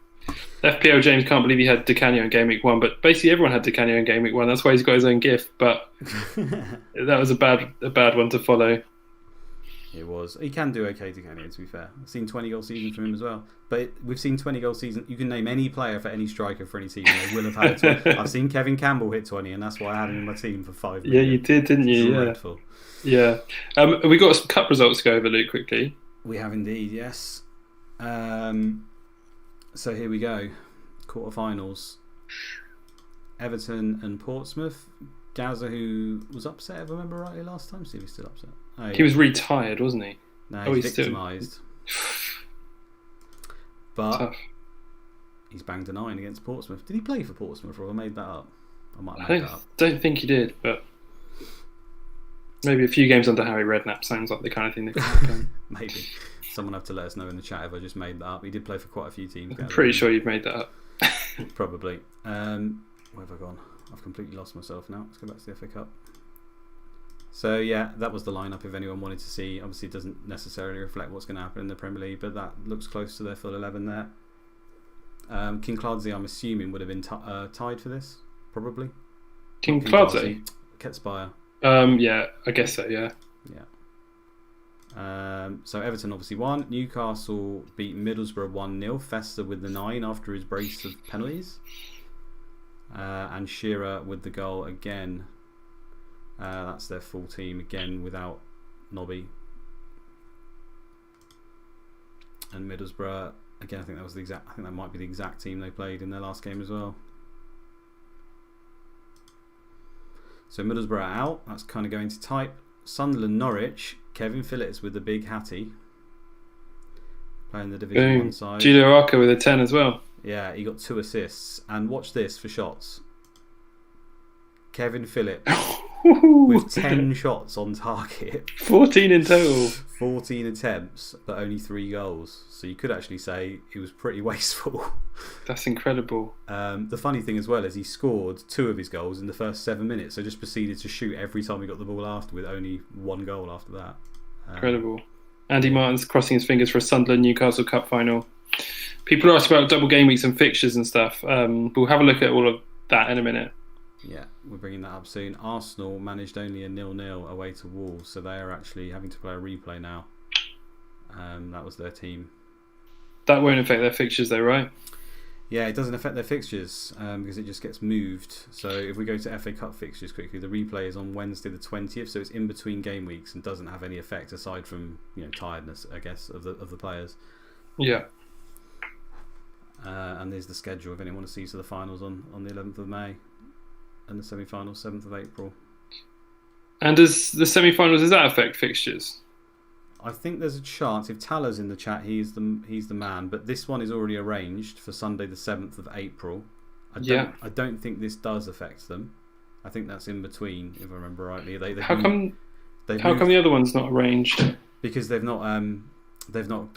FPL James can't believe he had Di Canio in game week 1, but basically everyone had Di Canio in game week 1. That's why he's got his own GIF. But that was a bad one to follow. It was. He can do okay, Di Canio, to be fair. I've seen 20 goal seasons from him as well. But we've seen 20 goal season. You can name any player for any striker for any season. They will have had 20. I've seen Kevin Campbell hit 20, and that's why I had him in my team for 5 million. Yeah, you did, didn't you? Dreadful. Yeah. We got some cup results to go over, Luke, quickly. We have indeed, yes. So here we go. Quarterfinals. Everton and Portsmouth. Gaza, who was upset, if I remember rightly, last time. See if he's still upset. Oh, he was retired, wasn't he? No, he's victimised. But tough. He's banged a 9 against Portsmouth. Did he play for Portsmouth, or I made that up? I might have I made that up. don't think he did, but maybe a few games under Harry Redknapp sounds like the kind of thing they could have done. Maybe. Someone have to let us know in the chat if I just made that up. He did play for quite a few teams. I'm pretty sure you've made that up. Probably. Where have I gone? I've completely lost myself now. Let's go back to the FA Cup. So yeah, that was the lineup if anyone wanted to see. Obviously it doesn't necessarily reflect what's going to happen in the Premier League, but that looks close to their full 11 there. Kinclardsey, I'm assuming, would have been tied for this, probably. Kinclardsey? Ketspire. Yeah, I guess so, yeah. Yeah. So Everton obviously won. Newcastle beat Middlesbrough 1-0. Festa with the 9 after his brace of penalties. And Shearer with the goal again. That's their full team again without Nobby. And Middlesbrough again. I think that might be the exact team they played in their last game as well. So Middlesbrough out. That's kind of going to type. Sunderland Norwich. Kevin Phillips with the big hattie. Playing the Division 1 side. Julio Arca with a 10 as well. Yeah, he got 2 assists. And watch this for shots. Kevin Phillips with 10 shots on target. 14 in total. 14 attempts, but only 3 goals. So you could actually say it was pretty wasteful. That's incredible. The funny thing as well is he scored 2 of his goals in the first 7 minutes, so just proceeded to shoot every time he got the ball after, with only 1 goal after that. Incredible. Andy Martin's crossing his fingers for a Sunderland Newcastle Cup final. People ask about double game weeks and fixtures and stuff. We'll have a look at all of that in a minute. Yeah, we're bringing that up soon. Arsenal managed only a 0-0 away to Wolves, so they are actually having to play a replay now. That was their team. That won't affect their fixtures though, right? Yeah, it doesn't affect their fixtures because it just gets moved. So if we go to FA Cup fixtures quickly, the replay is on Wednesday the 20th, so it's in between game weeks and doesn't have any effect aside from tiredness, I guess, of the players. Yeah. And there's the schedule if anyone wants to see the finals on the 11th of May and the semi-finals 7th of April. And does the semi-finals, does that affect fixtures? I think there's a chance. If Tala's in the chat, he's the man. But this one is already arranged for Sunday the 7th of April. I don't think this does affect them. I think that's in between, if I remember rightly. How come the other one's not arranged? Because they've not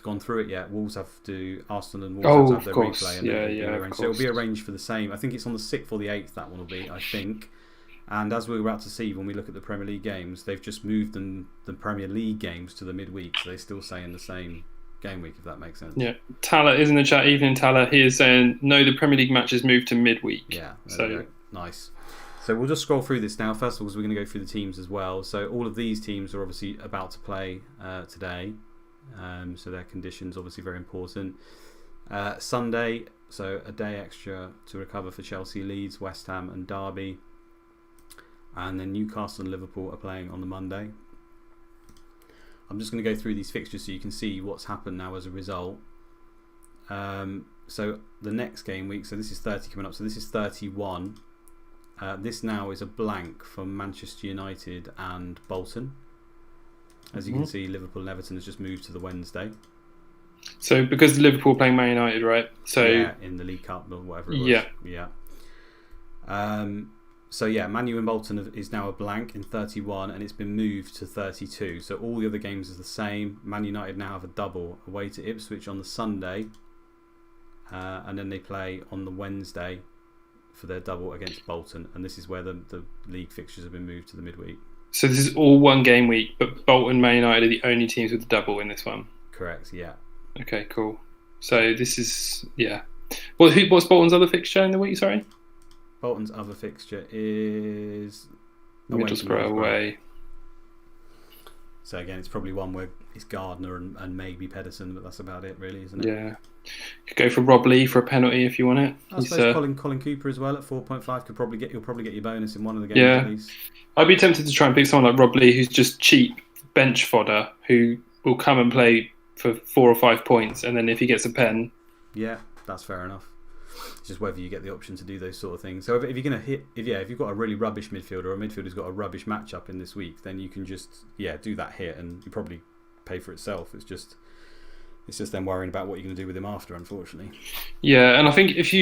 gone through it yet. Arsenal and Wolves have their replay. And so it'll be arranged for the same. I think it's on the 6th or the 8th, that one will be, I think. And as we were about to see when we look at the Premier League games, they've just moved the Premier League games to the midweek, so they still stay in the same game week, if that makes sense. Yeah, Tala is in the chat. Evening Tala, he is saying no, the Premier League matches moved to midweek. Yeah, so nice. So we'll just scroll through this now. First of all, because we're going to go through the teams as well. So all of these teams are obviously about to play today. So their conditions obviously very important. Sunday, so a day extra to recover for Chelsea, Leeds, West Ham and Derby. And then Newcastle and Liverpool are playing on the Monday. I'm just going to go through these fixtures so you can see what's happened now as a result. So the next game week, so this is 30 coming up, so this is 31. This now is a blank from Manchester United and Bolton. As you can see, Liverpool and Everton has just moved to the Wednesday. So because Liverpool playing Man United, right? So yeah, in the League Cup or whatever it was. Yeah. So yeah, Man U and Bolton is now a blank in 31 and it's been moved to 32. So all the other games are the same. Man United now have a double away to Ipswich on the Sunday. And then they play on the Wednesday for their double against Bolton. And this is where the league fixtures have been moved to the midweek. So this is all one game week, but Bolton and Man United are the only teams with the double in this one? Correct, yeah. Okay, cool. So this is, yeah. What's Bolton's other fixture in the week, sorry? Bolton's other fixture is Middlesbrough away. So again, it's probably one where it's Gardner and maybe Pedersen, but that's about it, really, isn't it? Yeah. You could go for Rob Lee for a penalty if you want it. I suppose Colin Cooper as well at 4.5 you'll probably get your bonus in one of the games at least. I'd be tempted to try and pick someone like Rob Lee, who's just cheap bench fodder, who will come and play for 4 or 5 points, and then if he gets a pen, yeah, that's fair enough. It's just whether you get the option to do those sort of things. So if you're going to hit, if you've got a really rubbish midfielder or a midfielder who's got a rubbish matchup in this week, then you can just do that hit and you probably pay for itself. It's just then worrying about what you're going to do with him after, unfortunately. Yeah, and I think if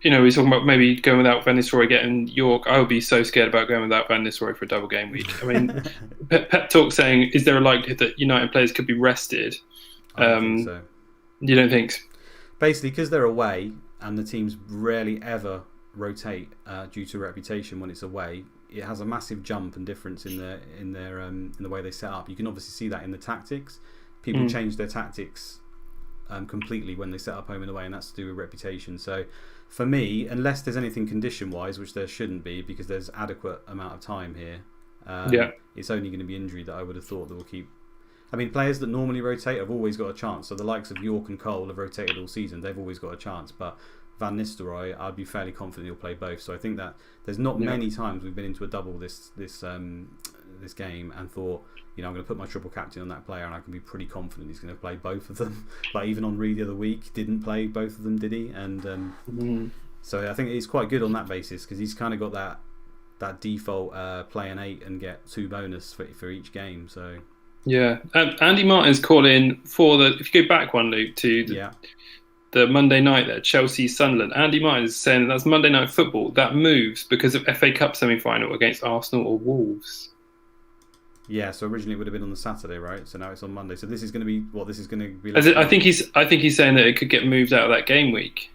we're talking about maybe going without Van Nistelrooy getting York. I would be so scared about going without Van Nistelrooy for a double game week. I mean, Pep Talk saying, is there a likelihood that United players could be rested? I don't think so. You don't think so? Basically, because they're away and the teams rarely ever rotate due to reputation when it's away, it has a massive jump and difference in the way they set up. You can obviously see that in the tactics. People change their tactics completely when they set up home and away, and that's to do with reputation. So for me, unless there's anything condition wise, which there shouldn't be because there's adequate amount of time here, it's only going to be injury that I would have thought that will keep. I mean, players that normally rotate have always got a chance. So the likes of York and Cole have rotated all season. They've always got a chance. But Van Nistelrooy, I'd be fairly confident he'll play both. So I think that there's not many times we've been into a double this game and thought, I'm going to put my triple captain on that player and I can be pretty confident he's going to play both of them. Like even on Reed the other week, didn't play both of them, did he? And so I think he's quite good on that basis because he's kind of got that default play an 8 and get 2 bonus for each game. So. Yeah, Andy Martin's calling for if you go back one, Luke, to the Monday night there, Chelsea Sunderland. Andy Martin is saying that's Monday Night Football. That moves because of FA Cup semi-final against Arsenal or Wolves. Yeah, so originally it would have been on the Saturday, right? So now it's on Monday. So this is going to be what? This is going to be. I think he's saying that it could get moved out of that game week.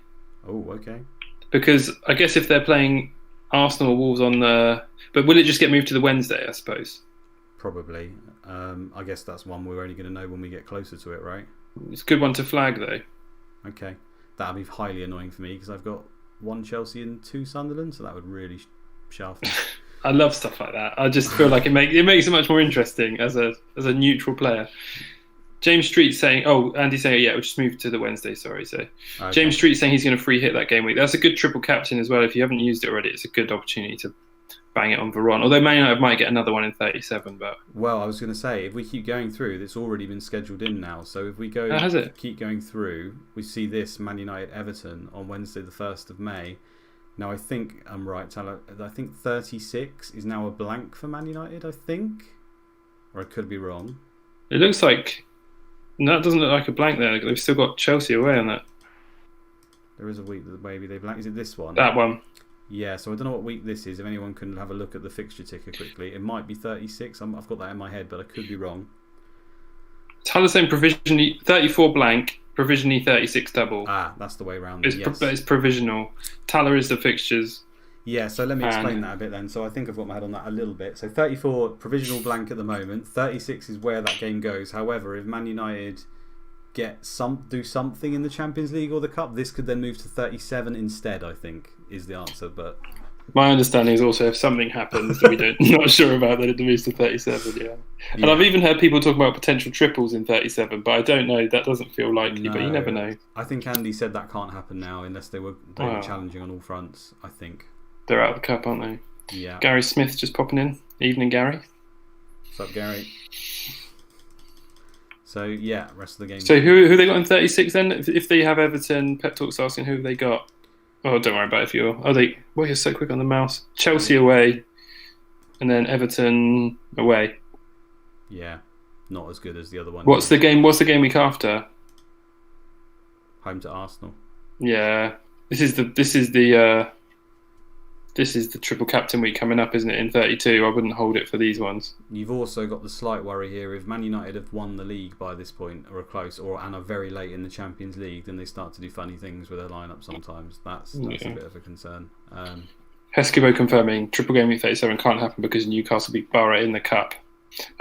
Oh, okay. Because I guess if they're playing Arsenal or Wolves on the, but will it just get moved to the Wednesday? I suppose. Probably. I guess that's one we're only going to know when we get closer to it, right? It's a good one to flag, though. Okay. That'd be highly annoying for me because I've got 1 Chelsea and 2 Sunderland, so that would really shaft me. I love stuff like that. I just feel like it makes it much more interesting as a neutral player. James Street saying, Andy's saying, we'll just move to the Wednesday, sorry. So okay. James Street saying he's going to free hit that game week. That's a good triple captain as well. If you haven't used it already, it's a good opportunity to bang it on Veron. Although Man United might get another one in 37, but well, I was going to say if we keep going through, it's already been scheduled in now. So if we go keep going through, we see this Man United Everton on Wednesday, the 1st of May. Now I think I'm right, Tyler. I think 36 is now a blank for Man United. I think, or I could be wrong. It looks like that doesn't look like a blank there. They've still got Chelsea away on that. There is a week that maybe they blank. Is it this one? That one. Yeah, so I don't know what week this is. If anyone can have a look at the fixture ticker quickly, it might be 36. I've got that in my head, but I could be wrong. Tyler's saying provisionally 34 blank, provisionally 36 double. That's the way around. It's provisional. Tyler is the fixtures. Yeah, so let me explain that a bit then. So I think I've got my head on that a little bit. So 34 provisional blank at the moment. 36 is where that game goes. However, if Man United do something in the Champions League or the Cup, this could then move to 37 instead, I think, is the answer. But my understanding is also if something happens that we're not sure about, that it moves to 37, yeah. And I've even heard people talk about potential triples in 37, but I don't know, that doesn't feel likely, but you never know. I think Andy said that can't happen now unless they were challenging on all fronts, I think. They're out of the Cup, aren't they? Yeah. Gary Smith just popping in. Evening, Gary. What's up, Gary? So, rest of the game. So, who they got in 36 then? If they have Everton, Pep Talk's asking who they got. Oh, don't worry about it if you're... you're so quick on the mouse. Chelsea away, and then Everton away. Yeah, not as good as the other one. What's the game week after? Home to Arsenal. Yeah. This is the triple captain week coming up, isn't it, in 32? I wouldn't hold it for these ones. You've also got the slight worry here. If Man United have won the league by this point, or are close, and are very late in the Champions League, then they start to do funny things with their lineup sometimes. That's a bit of a concern. Heskebo confirming triple game week 37 can't happen because Newcastle beat Borough in the Cup.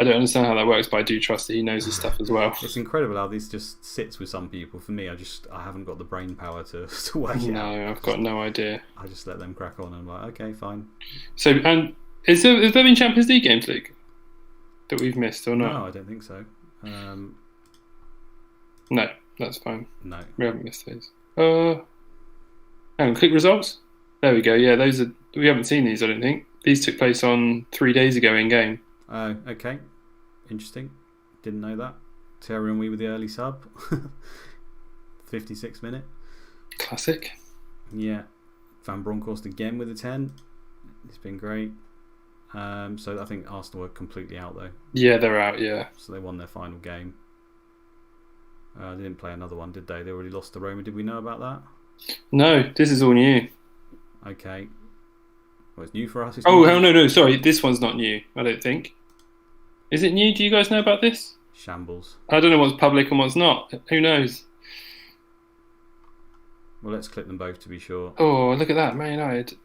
I don't understand how that works, but I do trust that he knows his stuff as well. It's incredible how this just sits with some people. For me, I haven't got the brain power to work it out. No, I've got no idea. I just let them crack on and I'm like, okay, fine. So, and has there been Champions League games, Luke, that we've missed or not? No, I don't think so. No, that's fine. No. We haven't missed those. Hang on, click results. There we go. Yeah, we haven't seen these, I don't think. These took place on 3 days ago in game. Oh, okay. Interesting. Didn't know that. Terry and we with the early sub. 56 minute. Classic. Yeah. Van Bronckhorst again with a 10. It's been great. So I think Arsenal are completely out though. Yeah, they're out, yeah. So they won their final game. They didn't play another one, did they? They already lost to Roma. Did we know about that? No, this is all new. Okay. Well, it's new for us. It's new Oh, for hell you. no, no, sorry. This one's not new, I don't think. Is it new? Do you guys know about this? Shambles. I don't know what's public and what's not. Who knows? Well, let's click them both to be sure. Oh, look at that. Man United.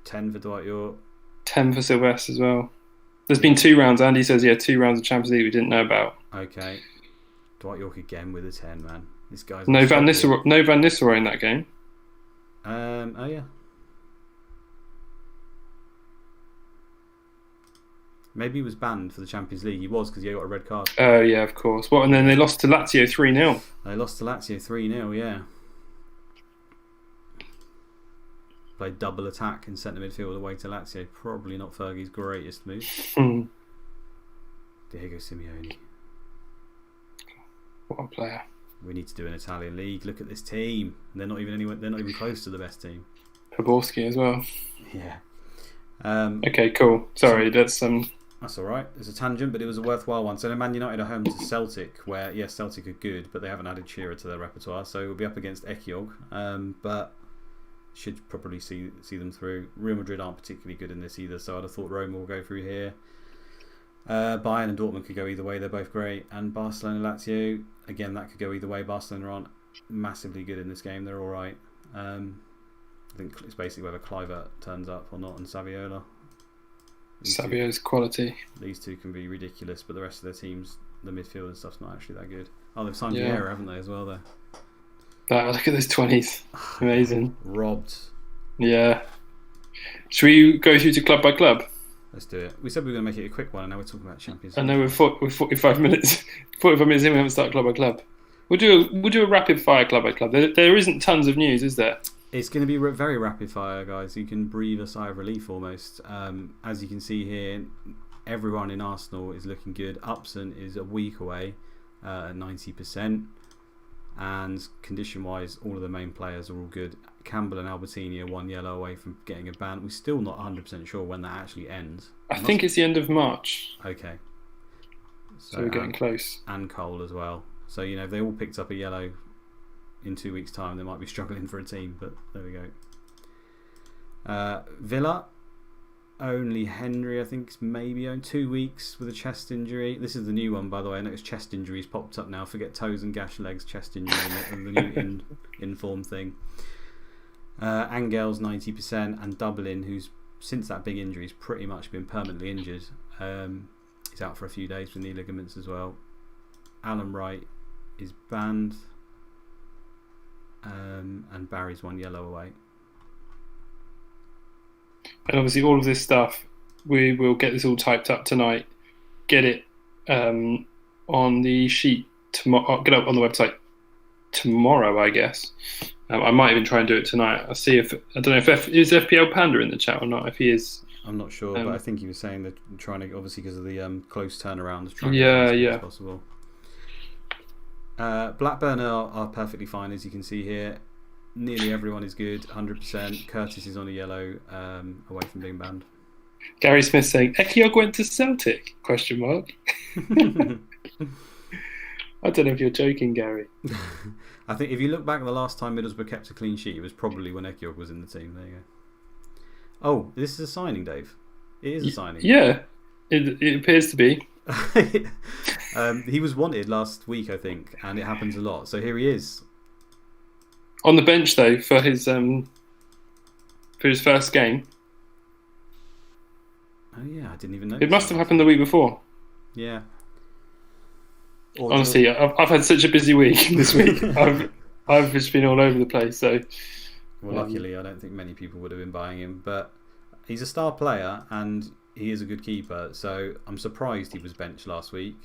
10 for Dwight York. 10 for Sylvester as well. There's been 2 rounds. Andy says, yeah, 2 rounds of Champions League we didn't know about. Okay. Dwight York again with a 10, man. This guy's No Van unstoppable. Nistelrooy, no Van Nistelrooy in that game. Oh, yeah. Maybe he was banned for the Champions League. He was because he got a red card. Oh, yeah, of course. Well, and then they lost to Lazio 3-0. They lost to Lazio 3-0, yeah. Played double attack in centre midfield away to Lazio. Probably not Fergie's greatest move. Diego Simeone. What a player. We need to do an Italian league. Look at this team. They're not even anywhere. They're not even close to the best team. Poborski as well. Yeah. Okay, cool. Sorry, that's That's all right. It's a tangent, but it was a worthwhile one. So then Man United are home to Celtic, where yes, Celtic are good, but they haven't added Shearer to their repertoire. So we'll be up against Ekiog, but should probably see them through. Real Madrid aren't particularly good in this either, so I'd have thought Roma will go through here. Bayern and Dortmund could go either way. They're both great, and Barcelona, Lazio, again, that could go either way. Barcelona aren't massively good in this game. They're all right. I think it's basically whether Kluivert turns up or not, and Saviola. Savio's quality. These two can be ridiculous, but the rest of their teams, the midfield and stuff's not actually that good. Oh, they've signed Vieira, haven't they, as well, there? Look at those 20s. Amazing. Robbed. Yeah. Should we go through to club by club? Let's do it. We said we were going to make it a quick one, and now we're talking about Champions I League. know we're 45 minutes. 45 minutes in, we haven't started club by club. We'll do a rapid fire club by club. There isn't tons of news, is there? It's going to be very rapid fire, guys. You can breathe a sigh of relief almost. As you can see here, everyone in Arsenal is looking good. Upson is a week away at 90%. And condition-wise, all of the main players are all good. Campbell and Albertini are 1 yellow away from getting a ban. We're still not 100% sure when that actually ends. I think it's the end of March. Okay. So we're getting close. And Cole as well. So, if they all picked up a yellow in 2 weeks' time, they might be struggling for a team, but there we go. Villa, only Henry, I think, is maybe on 2 weeks with a chest injury. This is the new one, by the way. I noticed chest injuries popped up now. Forget toes and gash legs, chest injury, and the new in-form thing. Angel's 90%, and Dublin, who's since that big injury has pretty much been permanently injured. He's out for a few days with knee ligaments as well. Alan Wright is banned. And Barry's 1 yellow away. And obviously all of this stuff, we will get this all typed up tonight, get it on the sheet tomorrow, get it up on the website tomorrow, I guess. I might even try and do it tonight. I'll see if, I don't know if is FPL Panda in the chat or not. If he is, I'm not sure, but I think he was saying that trying to, obviously because of the close turnaround, trying to get as possible. Blackburn are perfectly fine, as you can see here. Nearly everyone is good, 100%. Curtis is on a yellow, away from being banned. Gary Smith saying, Ekiog went to Celtic? ? I don't know if you're joking, Gary. I think if you look back at the last time Middlesbrough kept a clean sheet, it was probably when Ekiog was in the team. There you go. Oh, this is a signing, Dave. It is a signing. Yeah, it appears to be. He was wanted last week, I think, and it happens a lot. So here he is. On the bench, though, for his first game. Oh, yeah, I didn't even know. It must have happened the week before. Yeah. Honestly, I've had such a busy week this week. I've just been all over the place. So, well, luckily, I don't think many people would have been buying him, but he's a star player and he is a good keeper. So I'm surprised he was benched last week.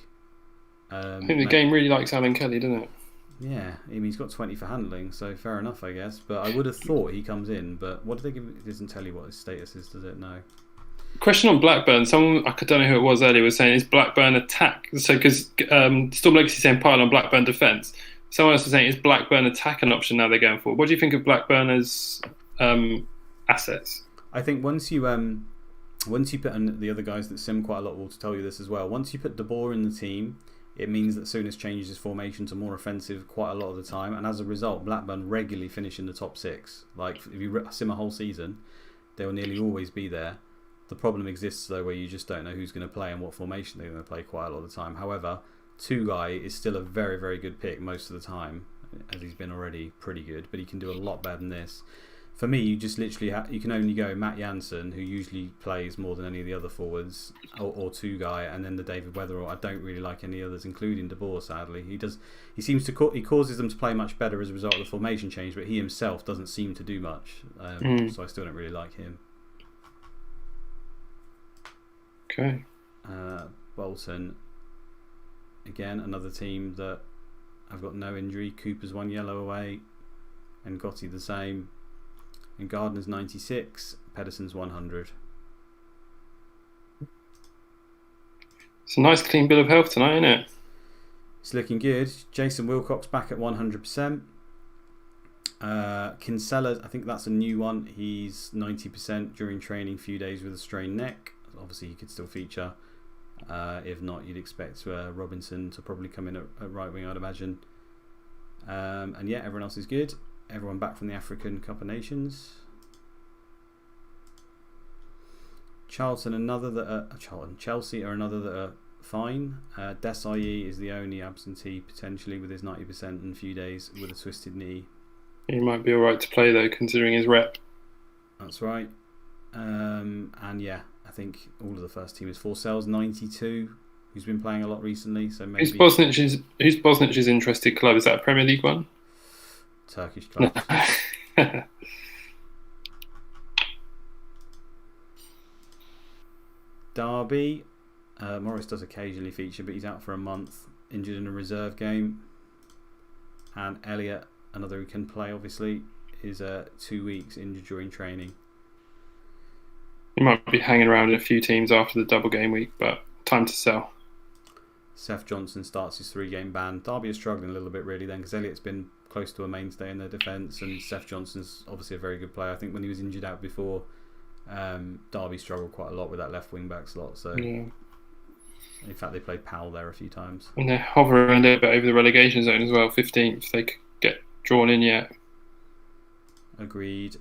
I think the game really likes Alan Kelly, doesn't it? Yeah, I mean he's got 20 for handling, so fair enough, I guess. But I would have thought he comes in. But what did they give? It doesn't tell you what his status is, does it? No. Question on Blackburn. Someone, I don't know who it was earlier, was saying, is Blackburn attack? So, because Storm Legacy saying pile on Blackburn defence. Someone else was saying, is Blackburn attack an option now they're going for? What do you think of Blackburn as assets? I think once you put, and the other guys that sim quite a lot will tell you this as well, once you put De Boer in the team, it means that Souness changes his formation to more offensive quite a lot of the time, and as a result, Blackburn regularly finish in the top 6. Like, if you sim a whole season, they'll nearly always be there. The problem exists, though, where you just don't know who's going to play and what formation they're going to play quite a lot of the time. However, Two-Guy is still a very, very good pick most of the time, as he's been already pretty good, but he can do a lot better than this. For me, you just literally you can only go Matt Jansen, who usually plays more than any of the other forwards, or Two-Guy, and then the David Weatherall. I don't really like any others, including De Boer. Sadly, he seems to he causes them to play much better as a result of the formation change, but he himself doesn't seem to do much. So I still don't really like him. Okay. Bolton, again, another team that I've got no injury. Cooper's 1 yellow away, and Gotti the same. And Gardner's 96, Pedersen's 100. It's a nice clean bill of health tonight, isn't it? It's looking good. Jason Wilcox back at 100%. Kinsella, I think that's a new one. He's 90% during training, few days with a strained neck. Obviously, he could still feature. If not, you'd expect Robinson to probably come in at right wing, I'd imagine. And yeah, everyone else is good. Everyone back from the African Cup of Nations. Chelsea are another that are fine. Desai is the only absentee potentially with his 90% in a few days with a twisted knee. He might be alright to play though, considering his rep. That's right. And yeah, I think all of the first team is Forsell's 92, who's been playing a lot recently. So maybe Who's Bosnich's interested club? Is that a Premier League one? Turkish club. Derby. Morris does occasionally feature, but he's out for a month, injured in a reserve game. And Elliot, another who can play, obviously, is 2 weeks injured during training. He might be hanging around in a few teams after the double game week, but time to sell. Seth Johnson starts his 3-game ban. Derby is struggling a little bit really then, because Elliott's been close to a mainstay in their defence, and Seth Johnson's obviously a very good player. I think when he was injured out before, Derby struggled quite a lot with that left wing back slot. So yeah. In fact, they played Powell there a few times. And they're hovering a bit over the relegation zone as well, 15th. They could get drawn in yet. Agreed.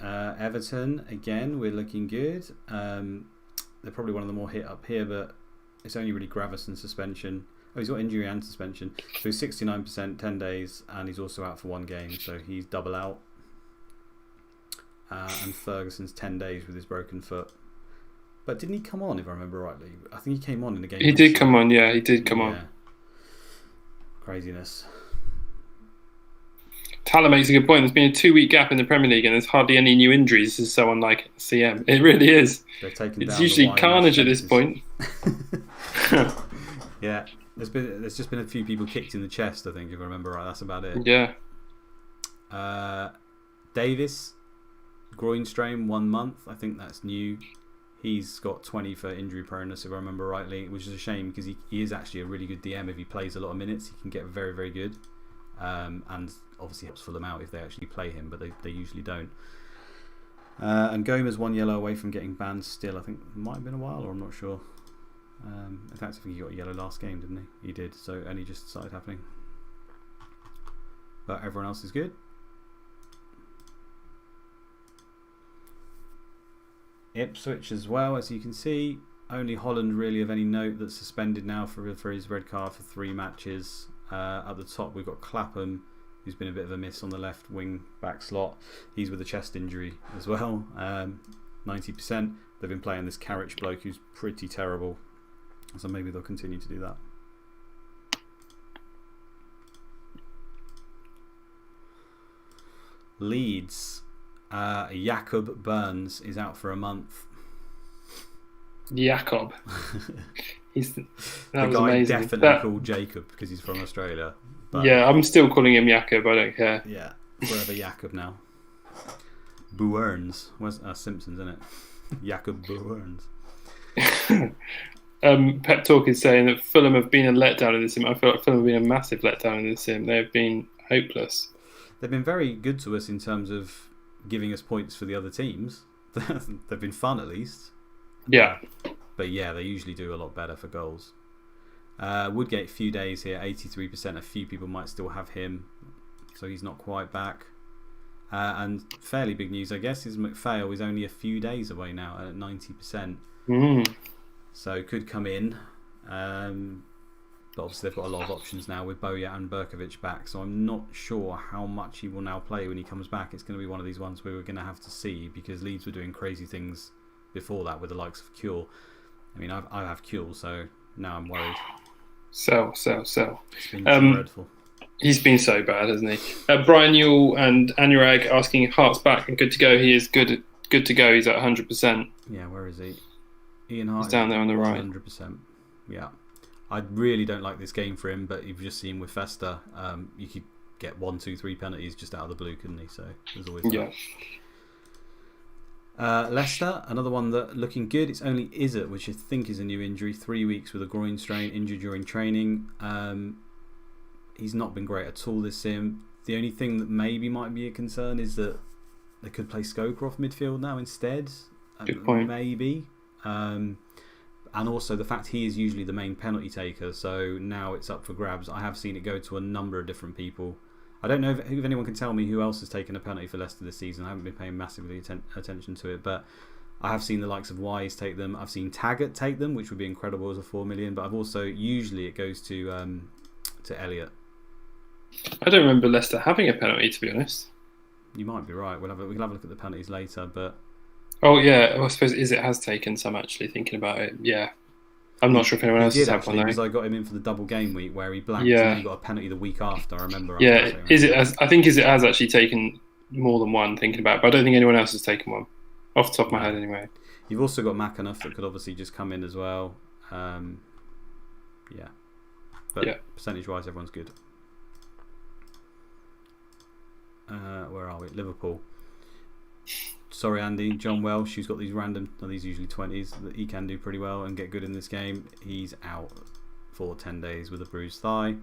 Everton, again, we're looking good. They're probably one of the more hit up here, but it's only really Gravison suspension. Oh, he's got injury and suspension. So he's 69%, 10 days, and he's also out for 1 game. So he's double out. And Ferguson's 10 days with his broken foot. But didn't he come on, if I remember rightly? I think he came on in the game. He did come on, yeah. He did come on. Craziness. Tyler makes a good point. There's been a 2-week gap in the Premier League and there's hardly any new injuries. This is so unlike CM. It really is. It's usually carnage at this point. Yeah. There's just been a few people kicked in the chest, I think, if I remember right. That's about it. Yeah. Davis, groin strain, 1 month. I think that's new. He's got 20 for injury proneness, if I remember rightly, which is a shame because he is actually a really good DM. If he plays a lot of minutes, he can get very, very good. And obviously helps Fulham out if they actually play him, but they usually don't. And Gomez 1 yellow away from getting banned still. I think it might have been a while, or I'm not sure. In fact, I think he got a yellow last game, didn't he? He did, so it only just started happening. But everyone else is good. Ipswich as well, as you can see. Only Holland really of any note that's suspended now for his red card for 3 matches. At the top we've got Clapham, who's been a bit of a miss on the left wing back slot. He's with a chest injury as well. 90%. They've been playing this Carrick bloke who's pretty terrible, so maybe they'll continue to do that. Leeds, Jacob Burns is out for a month. Jacob. The guy amazing. definitely called Jacob because he's from Australia. But yeah, I'm still calling him Jacob. I don't care. Yeah, forever Jacob now. Burns. Where's Simpsons, isn't it? Jacob Burns. Pep Talk is saying that Fulham have been a letdown in this sim. I feel like Fulham have been a massive letdown in this sim. They have been hopeless. They've been very good to us in terms of giving us points for the other teams. They've been fun at least. Yeah. But yeah, they usually do a lot better for goals. Woodgate, a few days here, 83%. A few people might still have him, so he's not quite back. And fairly big news, I guess, is McPhail is only a few days away now at 90%. So could come in. But obviously they've got a lot of options now with Boya and Berkovic back, so I'm not sure how much he will now play when he comes back. It's going to be one of these ones where we're going to have to see, because Leeds were doing crazy things before that with the likes of Kuehl. I mean, I have Kuehl, so now I'm worried. Sell. It's been dreadful. He's been so bad, hasn't he? Brian Newell and Anurag asking, Hart's back and good to go. He is good to go. He's at 100%. Yeah, where is he? Ian Hart. He's down there on the right. 100%. Yeah. I really don't like this game for him, but you've just seen with Festa, you could get 1, 2, 3 penalties just out of the blue, couldn't he? So there's always that. Leicester, another one that looking good. It's only Izzet, which I think is a new injury. 3 weeks with a groin strain, injured during training. He's not been great at all this sim. The only thing that maybe might be a concern is that they could play Scowcroft midfield now instead. Good point. Maybe. And also the fact he is usually the main penalty taker, so now it's up for grabs. I have seen it go to a number of different people. I don't know if anyone can tell me who else has taken a penalty for Leicester this season. I haven't been paying massively attention to it, but I have seen the likes of Wise take them. I've seen Taggart take them, which would be incredible as a 4 million, but I've also, usually it goes to Elliott. I don't remember Leicester having a penalty, to be honest. You might be right. We'll have a look at the penalties later, but... Oh, yeah. I suppose Izzet has taken some, actually, thinking about it. Yeah. I'm not sure if anyone else has had one, though. Because I got him in for the double game week where he blanked and then he got a penalty the week after, I remember. Yeah, I think Izzet has actually taken more than one, thinking about it, but I don't think anyone else has taken one. Off the top of my head, anyway. You've also got McAnuff that could obviously just come in as well. But percentage-wise, everyone's good. Where are we? Liverpool. Sorry, Andy. John Welsh, who's got these these usually 20s, that he can do pretty well and get good in this game. He's out for 10 days with a bruised thigh.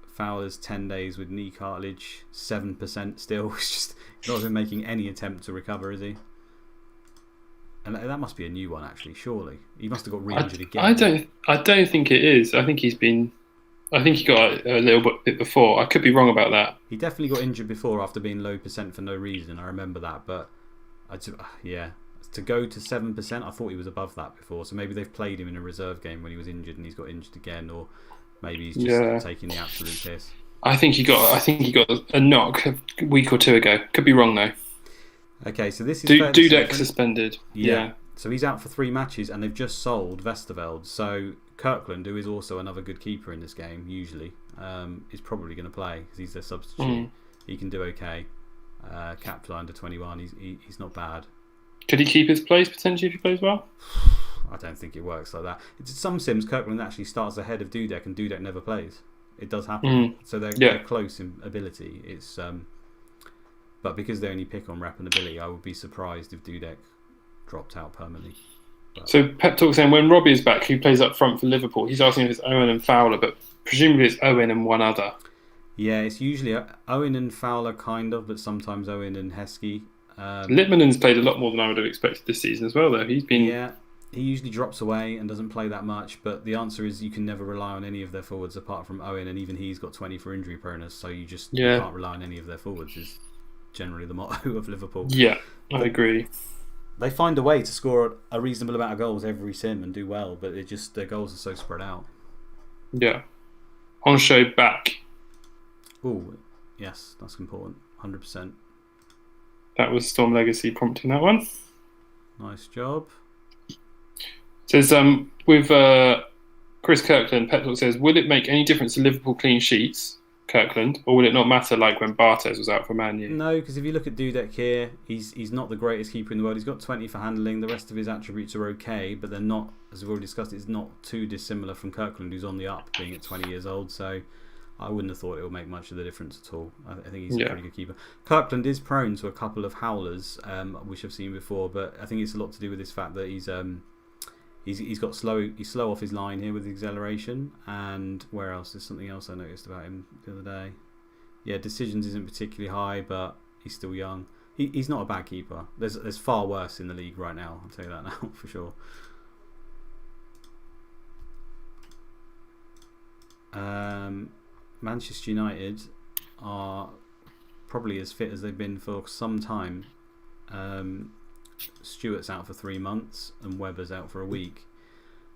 Fowler's 10 days with knee cartilage, 7% still. He's not even making any attempt to recover, is he? And that must be a new one, actually. Surely he must have got re-injured again. I don't think it is. I think he got a little bit before. I could be wrong about that. He definitely got injured before after being low percent for no reason. I remember that, but to go to 7%, I thought he was above that before. So maybe they've played him in a reserve game when he was injured and he's got injured again, or maybe he's just taking the absolute piss. I think he got a knock a week or two ago. Could be wrong though. Okay, so this is Dudek suspended. Yeah. So he's out for 3 matches, and they've just sold Westerveld. So Kirkland, who is also another good keeper in this game, usually, is probably going to play because he's their substitute. He can do okay. Captain under 21, he's not bad. Could he keep his place potentially if he plays well? I don't think it works like that. Some sims, Kirkland actually starts ahead of Dudek, and Dudek never plays. It does happen. So they're close in ability. It's but because they only pick on rep and ability, I would be surprised if Dudek dropped out permanently. So Pep Talk saying when Robbie is back, who plays up front for Liverpool? He's asking if it's Owen and Fowler, but presumably it's Owen and one other. Yeah, it's usually Owen and Fowler, kind of, but sometimes Owen and Heskey. Litmanen's played a lot more than I would have expected this season as well, though. He usually drops away and doesn't play that much, but the answer is you can never rely on any of their forwards apart from Owen, and even he's got 20 for injury proneness, so you can't rely on any of their forwards, is generally the motto of Liverpool. Yeah, I agree. They find a way to score a reasonable amount of goals every sim and do well, but their goals are so spread out. Yeah. On show back. Oh, yes, that's important. 100%. That was Storm Legacy prompting that one. Nice job. Says with Chris Kirkland, Pep Talk says, will it make any difference to Liverpool clean sheets, Kirkland, or will it not matter like when Bartes was out for Man U? No, because if you look at Dudek here, he's not the greatest keeper in the world. He's got 20 for handling. The rest of his attributes are okay, but they're not, as we've already discussed, it's not too dissimilar from Kirkland, who's on the up, being at 20 years old. So I wouldn't have thought it would make much of the difference at all. I think he's a pretty good keeper. Kirkland is prone to a couple of howlers, which I've seen before, but I think it's a lot to do with this fact that he's slow off his line here with the acceleration, and where else? There's something else I noticed about him the other day. Yeah, decisions isn't particularly high, but he's still young. He's not a bad keeper. There's far worse in the league right now, I'll tell you that now for sure. Manchester United are probably as fit as they've been for some time. Stewart's out for 3 months and Webber's out for a week.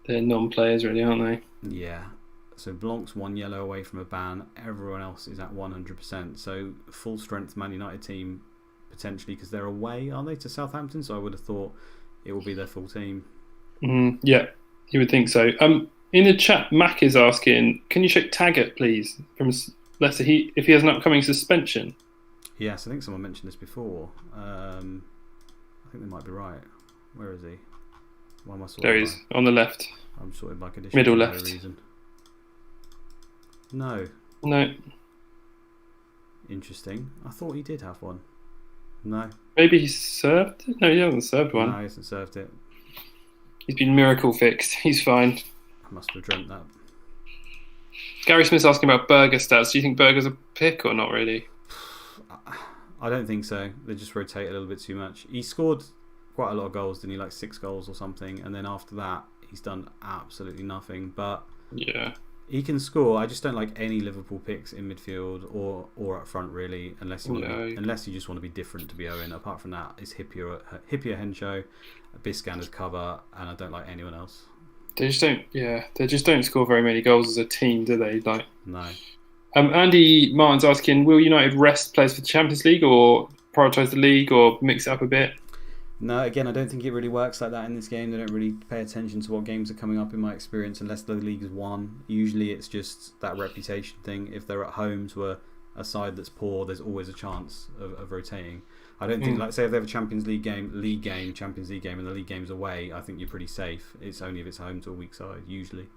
They're non-players, really, aren't they? Yeah. So Blanc's 1 yellow away from a ban. Everyone else is at 100%. So full strength Man United team potentially, because they're away, aren't they, to Southampton? So I would have thought it will be their full team. Yeah, you would think so. In the chat, Mac is asking, can you check Taggart, please, from Leicester, if he has an upcoming suspension? Yes, I think someone mentioned this before. I think they might be right. Where is he? Why am I sorting There he is, on the left. I'm sorted by condition. Middle for no left. reason. No. Interesting. I thought he did have one. No. Maybe he served it? No, he hasn't served one. No, he hasn't served it. He's been miracle fixed. He's fine. I must have dreamt that. Gary Smith's asking about Berger stats. Do you think Berger's a pick or not really? I don't think so. They just rotate a little bit too much. He scored quite a lot of goals, didn't he? Like 6 goals or something. And then after that, he's done absolutely nothing. But yeah, he can score. I just don't like any Liverpool picks in midfield or up front, really, unless you just want to be different to be Owen. Apart from that, it's Hippier Henshaw, Biscan as cover, and I don't like anyone else. They just don't score very many goals as a team, do they? Like, no. Andy Martin's asking, will United rest players for the Champions League or prioritise the league or mix it up a bit? No, again, I don't think it really works like that in this game. They don't really pay attention to what games are coming up, in my experience, unless the league is won. Usually it's just that reputation thing. If they're at home to a side that's poor, there's always a chance of rotating. I don't think, like, say if they have a Champions League game, Champions League game, and the league game's away, I think you're pretty safe. It's only if it's home to a weak side, usually.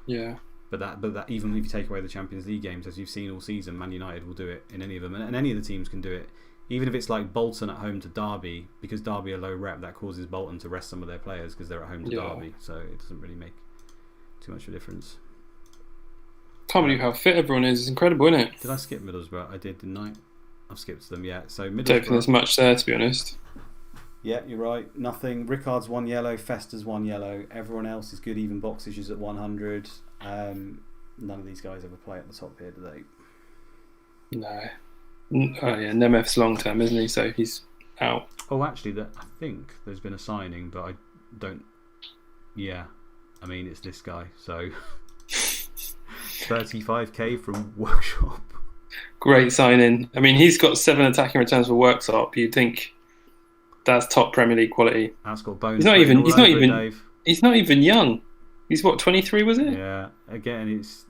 Yeah. But that even if you take away the Champions League games, as you've seen all season, Man United will do it in any of them, and any of the teams can do it. Even if it's like Bolton at home to Derby, because Derby are low rep, that causes Bolton to rest some of their players because they're at home to Derby, so it doesn't really make too much of a difference. Can't believe how fit everyone is. It's incredible, isn't it? Did I skip Middlesbrough? I did, didn't I? I've skipped them, yeah. So Middlesbrough. Don't think there's much there, to be honest. Yeah, you're right. Nothing. Rickard's 1 yellow, Fester's 1 yellow. Everyone else is good, even boxes is at 100. None of these guys ever play at the top here, do they? No. Oh yeah, Nemeth's long term, isn't he? So he's out. Oh, actually, I think there's been a signing, but I don't. Yeah, I mean it's this guy. So 35k from Workshop. Great signing. I mean, he's got 7 attacking returns for Workshop. You'd think that's top Premier League quality. That's got bones. He's not even young. He's what, 23, was it? Yeah. Again, it's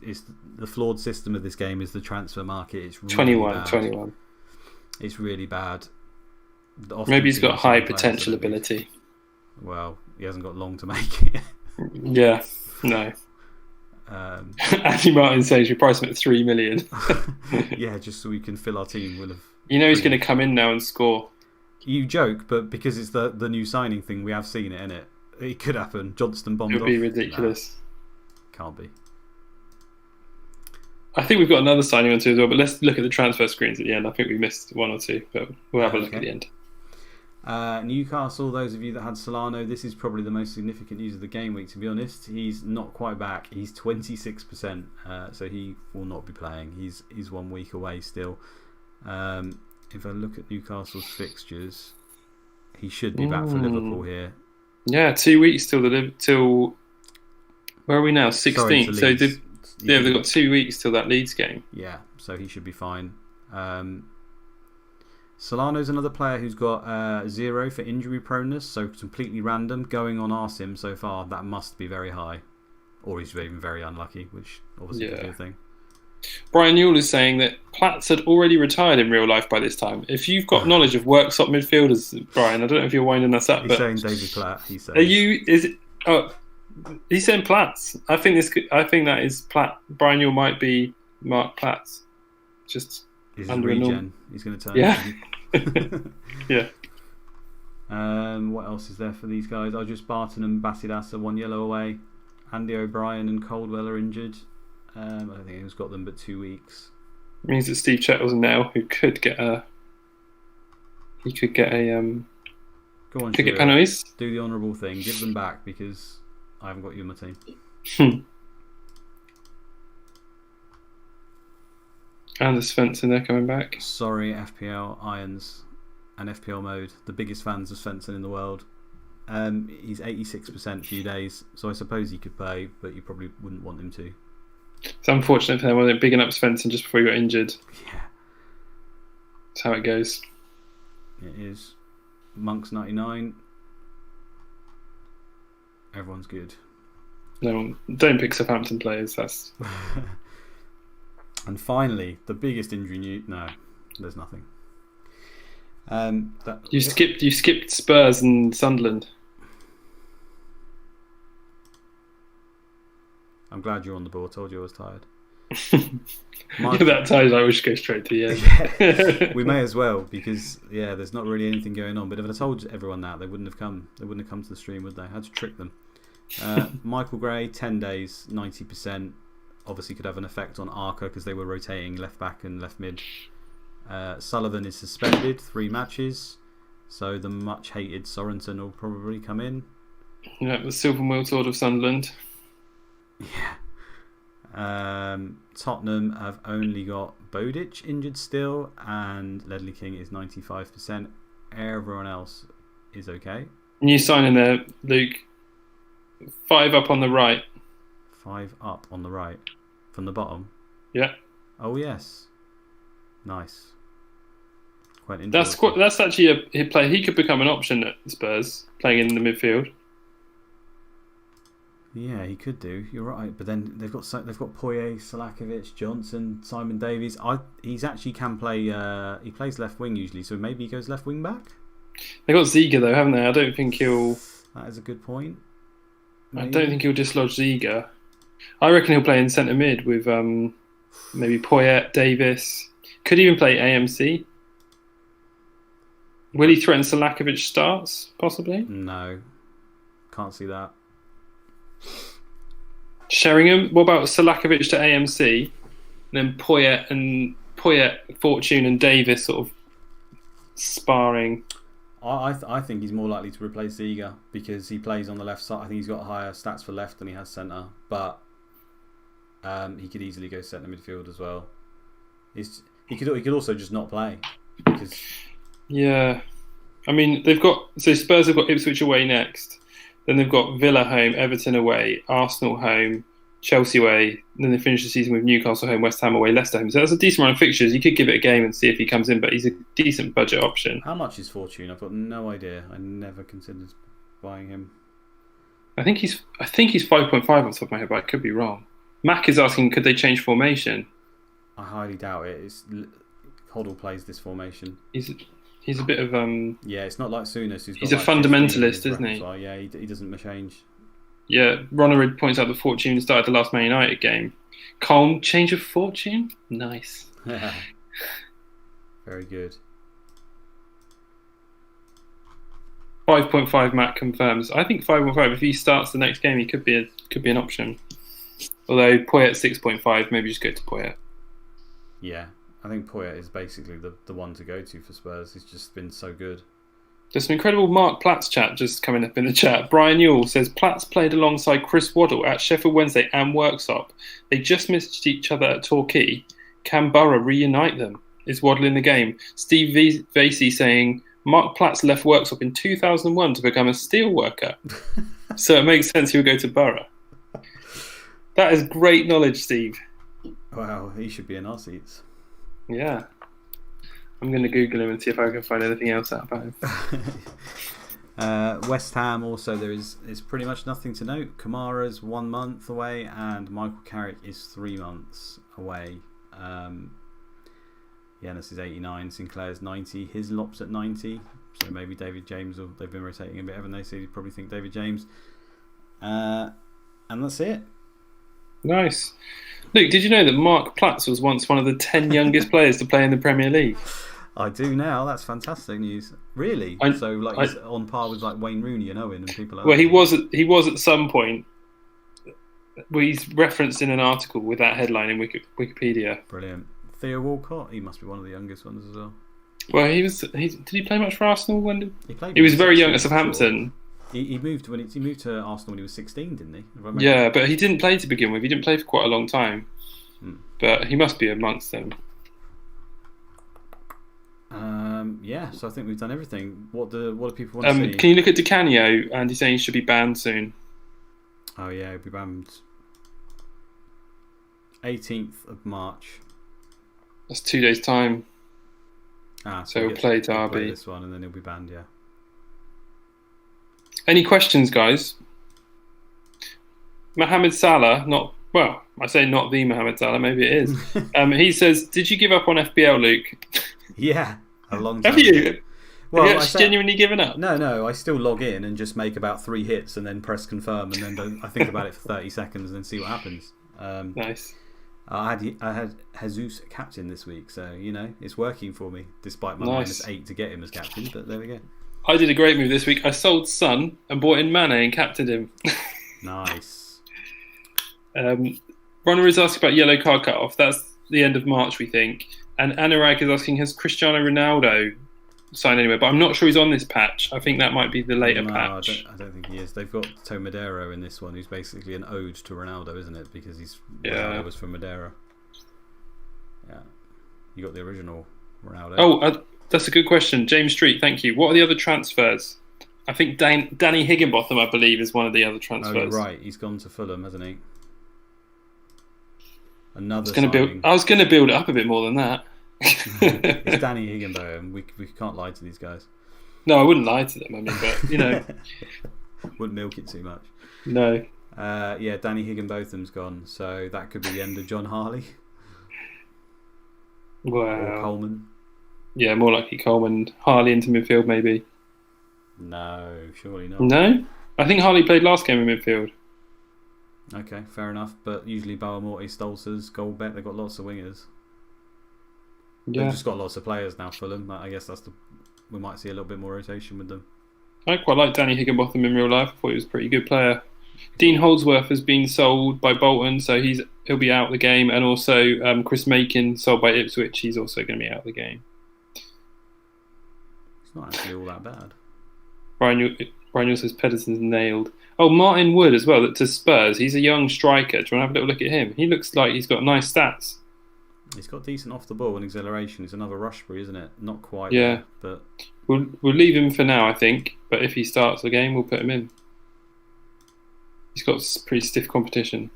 the flawed system of this game is the transfer market. It's really 21. It's really bad. Maybe he's got high potential ability. Well, he hasn't got long to make it. Yeah, no. Andy Martin says you price him at 3 million. Yeah, just so we can fill our team. We'll have. You know he's going to come in now and score. You joke, but because it's the new signing thing, we have seen it, innit? It could happen. Johnston bombed off. It would be ridiculous. No, can't be. I think we've got another signing on too as well, but let's look at the transfer screens at the end. I think we missed 1 or 2, but we'll have a look at the end. Newcastle, those of you that had Solano, this is probably the most significant news of the game week, to be honest. He's not quite back. He's 26%, so he will not be playing. He's 1 week away still. If I look at Newcastle's fixtures, he should be back for Liverpool here. Yeah, 2 weeks till where are we now? 16th. So they've got 2 weeks till that Leeds game. Yeah, so he should be fine. Solano's another player who's got 0 for injury proneness, so completely random. Going on our sim so far, that must be very high, or he's even very unlucky, which obviously could be a thing. Brian Newell is saying that Platts had already retired in real life by this time. If you've got knowledge of Workshop midfielders, Brian, I don't know if you're winding us up. He's saying David Platt. He's saying. Are you? Is it? Oh, he's saying Platts. I think that is Platt. Brian Newell might be Mark Platts. Just under regen. He's going to turn. Yeah. Yeah. What else is there for these guys? Just Barton and Basidas are 1 yellow away. Andy O'Brien and Coldwell are injured. I don't think anyone's got them but 2 weeks. It means that Steve Chettle's now who could get a. He could get a. Go on, could get penalties. Do the honourable thing. Give them back because I haven't got you in my team. Anders Svensson, they're coming back. Sorry, FPL Irons and FPL Mode, the biggest fans of Svensson in the world. He's 86% few days, so I suppose he could play, but you probably wouldn't want him to. It's unfortunate for them when they're bigging up Svensson just before he got injured. Yeah. That's how it goes. It is. Monks 99. Everyone's good. No, don't pick Southampton players. That's. And finally, the biggest injury news. No, there's nothing. You skipped Spurs and Sunderland. I'm glad you're on the ball. I told you I was tired. You're that tired, I wish to go straight to the end. Yeah, we may as well, because there's not really anything going on. But if I told everyone that, they wouldn't have come. They wouldn't have come to the stream, would they? I had to trick them. Michael Gray, 10 days, 90%. Obviously, could have an effect on Arca because they were rotating left back and left mid. Sullivan is suspended 3 matches, so the much hated Sorensen will probably come in. Yeah, the silver wheel sword of Sunderland. Yeah. Tottenham have only got Bodic injured still, and Ledley King is 95%. Everyone else is okay. New signing there, Luke. 5 up on the right. 5 up on the right. From the bottom? Yeah. Oh, yes. Nice. Quite interesting. That's actually a player. He could become an option at Spurs, playing in the midfield. Yeah, he could do. You're right, but then they've got Poyet, Salakovic, Johnson, Simon Davies. He's actually can play. He plays left wing usually, so maybe he goes left wing back. They got Ziga though, haven't they? I don't think he'll. That is a good point. Maybe. I don't think he'll dislodge Ziga. I reckon he'll play in centre mid with maybe Poyet, Davis. Could even play AMC. Will he threaten Salakovic starts possibly? No, can't see that. Sheringham. What about Salakovic to AMC, and then Poyet, Fortune, and Davis sort of sparring? I think he's more likely to replace Ziga because he plays on the left side. I think he's got higher stats for left than he has centre, but he could easily go centre midfield as well. He could also just not play because. Yeah, I mean Spurs have got Ipswich away next. Then they've got Villa home, Everton away, Arsenal home, Chelsea away. And then they finish the season with Newcastle home, West Ham away, Leicester home. So that's a decent run of fixtures. You could give it a game and see if he comes in, but he's a decent budget option. How much is Fortune? I've got no idea. I never considered buying him. I think he's 5.5 off the top of my head, but I could be wrong. Mac is asking, could they change formation? I highly doubt it. Hoddle plays this formation. He's a bit of Yeah, it's not like Souness. He's a fundamentalist, isn't he? Yeah, he doesn't change. Yeah, Ronald points out that Fortune started the last Man United game. Calm change of fortune. Nice. Very good. 5.5 Matt confirms. I think 5.5. If he starts the next game, he could be an option. Although Poyet 6.5, maybe just go to Poyet. Yeah. I think Poyet is basically the one to go to for Spurs. He's just been so good. There's some incredible Mark Platts chat just coming up in the chat. Brian Newell says Platts played alongside Chris Waddle at Sheffield Wednesday and Worksop. They just missed each other at Torquay. Can Borough reunite them? Is Waddle in the game? Steve Vasey saying Mark Platts left Worksop in 2001 to become a steel worker. So it makes sense he would go to Borough. That is great knowledge, Steve. Wow, he should be in our seats. Yeah. I'm going to Google him and see if I can find anything else out about him. West Ham also, there's pretty much nothing to note. Kamara's 1 month away and Michael Carrick is 3 months away. Yanis is 89, Sinclair's 90, his Lop's at 90, so maybe David James, or they've been rotating a bit, haven't they? So you probably think David James. And that's it. Nice. Luke, did you know that Mark Platts was once one of the 10 youngest players to play in the Premier League? I do now. That's fantastic news. Really? He's on par with like Wayne Rooney and Owen and people like that. Well, he was at some point. Well, he's referenced in an article with that headline in Wikipedia. Brilliant. Theo Walcott, he must be one of the youngest ones as well. Well, did he play much for Arsenal? He was very young at Southampton. He moved to Arsenal when he was 16, didn't he? Yeah, but he didn't play to begin with. He didn't play for quite a long time. But he must be amongst them. Yeah, so I think we've done everything. What do people want to see? Can you look at Di Canio? And he's saying he should be banned soon. Oh yeah, he'll be banned 18th of March. That's 2 days' time. So he'll play Derby. He'll play this one, and then he'll be banned. Yeah. Any questions, guys? Mohamed Salah, I say not the Mohamed Salah, maybe it is. He says, "Did you give up on FPL, Luke?" Yeah, a long time. Have you? Well, have you genuinely given up? No, I still log in and just make about 3 hits and then press confirm, and then I think about it for 30 seconds and then see what happens. Nice. I had Jesus captain this week, so it's working for me despite my -8 to get him as captain. But there we go. I did a great move this week. I sold Son and bought in Mane and captained him. Nice. Ronald is asking about yellow card cut-off. That's the end of March, we think. And Anurag is asking, has Cristiano Ronaldo signed anywhere? But I'm not sure he's on this patch. I think that might be the later patch. I don't think he is. They've got Tomodero in this one, who's basically an ode to Ronaldo, isn't it? Because Ronaldo was from Madeira. Yeah. You got the original Ronaldo. Oh, that's a good question. James Street, thank you. What are the other transfers? I think Danny Higginbotham, I believe, is one of the other transfers. Oh, you're right. He's gone to Fulham, hasn't he? Another I was going to build it up a bit more than that. It's Danny Higginbotham. We can't lie to these guys. No, I wouldn't lie to them. I mean, but wouldn't milk it too much. No. Yeah, Danny Higginbotham's gone, so that could be the end of John Harley. Wow. Or Coleman. Yeah, more likely Coleman. Harley into midfield, maybe. No, surely not. No, I think Harley played last game in midfield. Okay, fair enough. But usually Boamorty, Stolzers, Goldbeck, they've got lots of wingers. Yeah. They've just got lots of players now, Fulham. I guess we might see a little bit more rotation with them. I quite like Danny Higginbotham in real life. I thought he was a pretty good player. Dean Holdsworth has been sold by Bolton, so he'll be out of the game. And also Chris Macon sold by Ipswich. He's also going to be out of the game. It's not actually all that bad. Brian Hill says Pedersen's nailed. Oh, Martin Wood as well, to Spurs. He's a young striker. Do you want to have a little look at him? He looks like he's got nice stats. He's got decent off the ball and acceleration. It's another Rushbury, isn't it? Not quite. Yeah. There, but we'll leave him for now, I think. But if he starts the game, we'll put him in. He's got pretty stiff competition.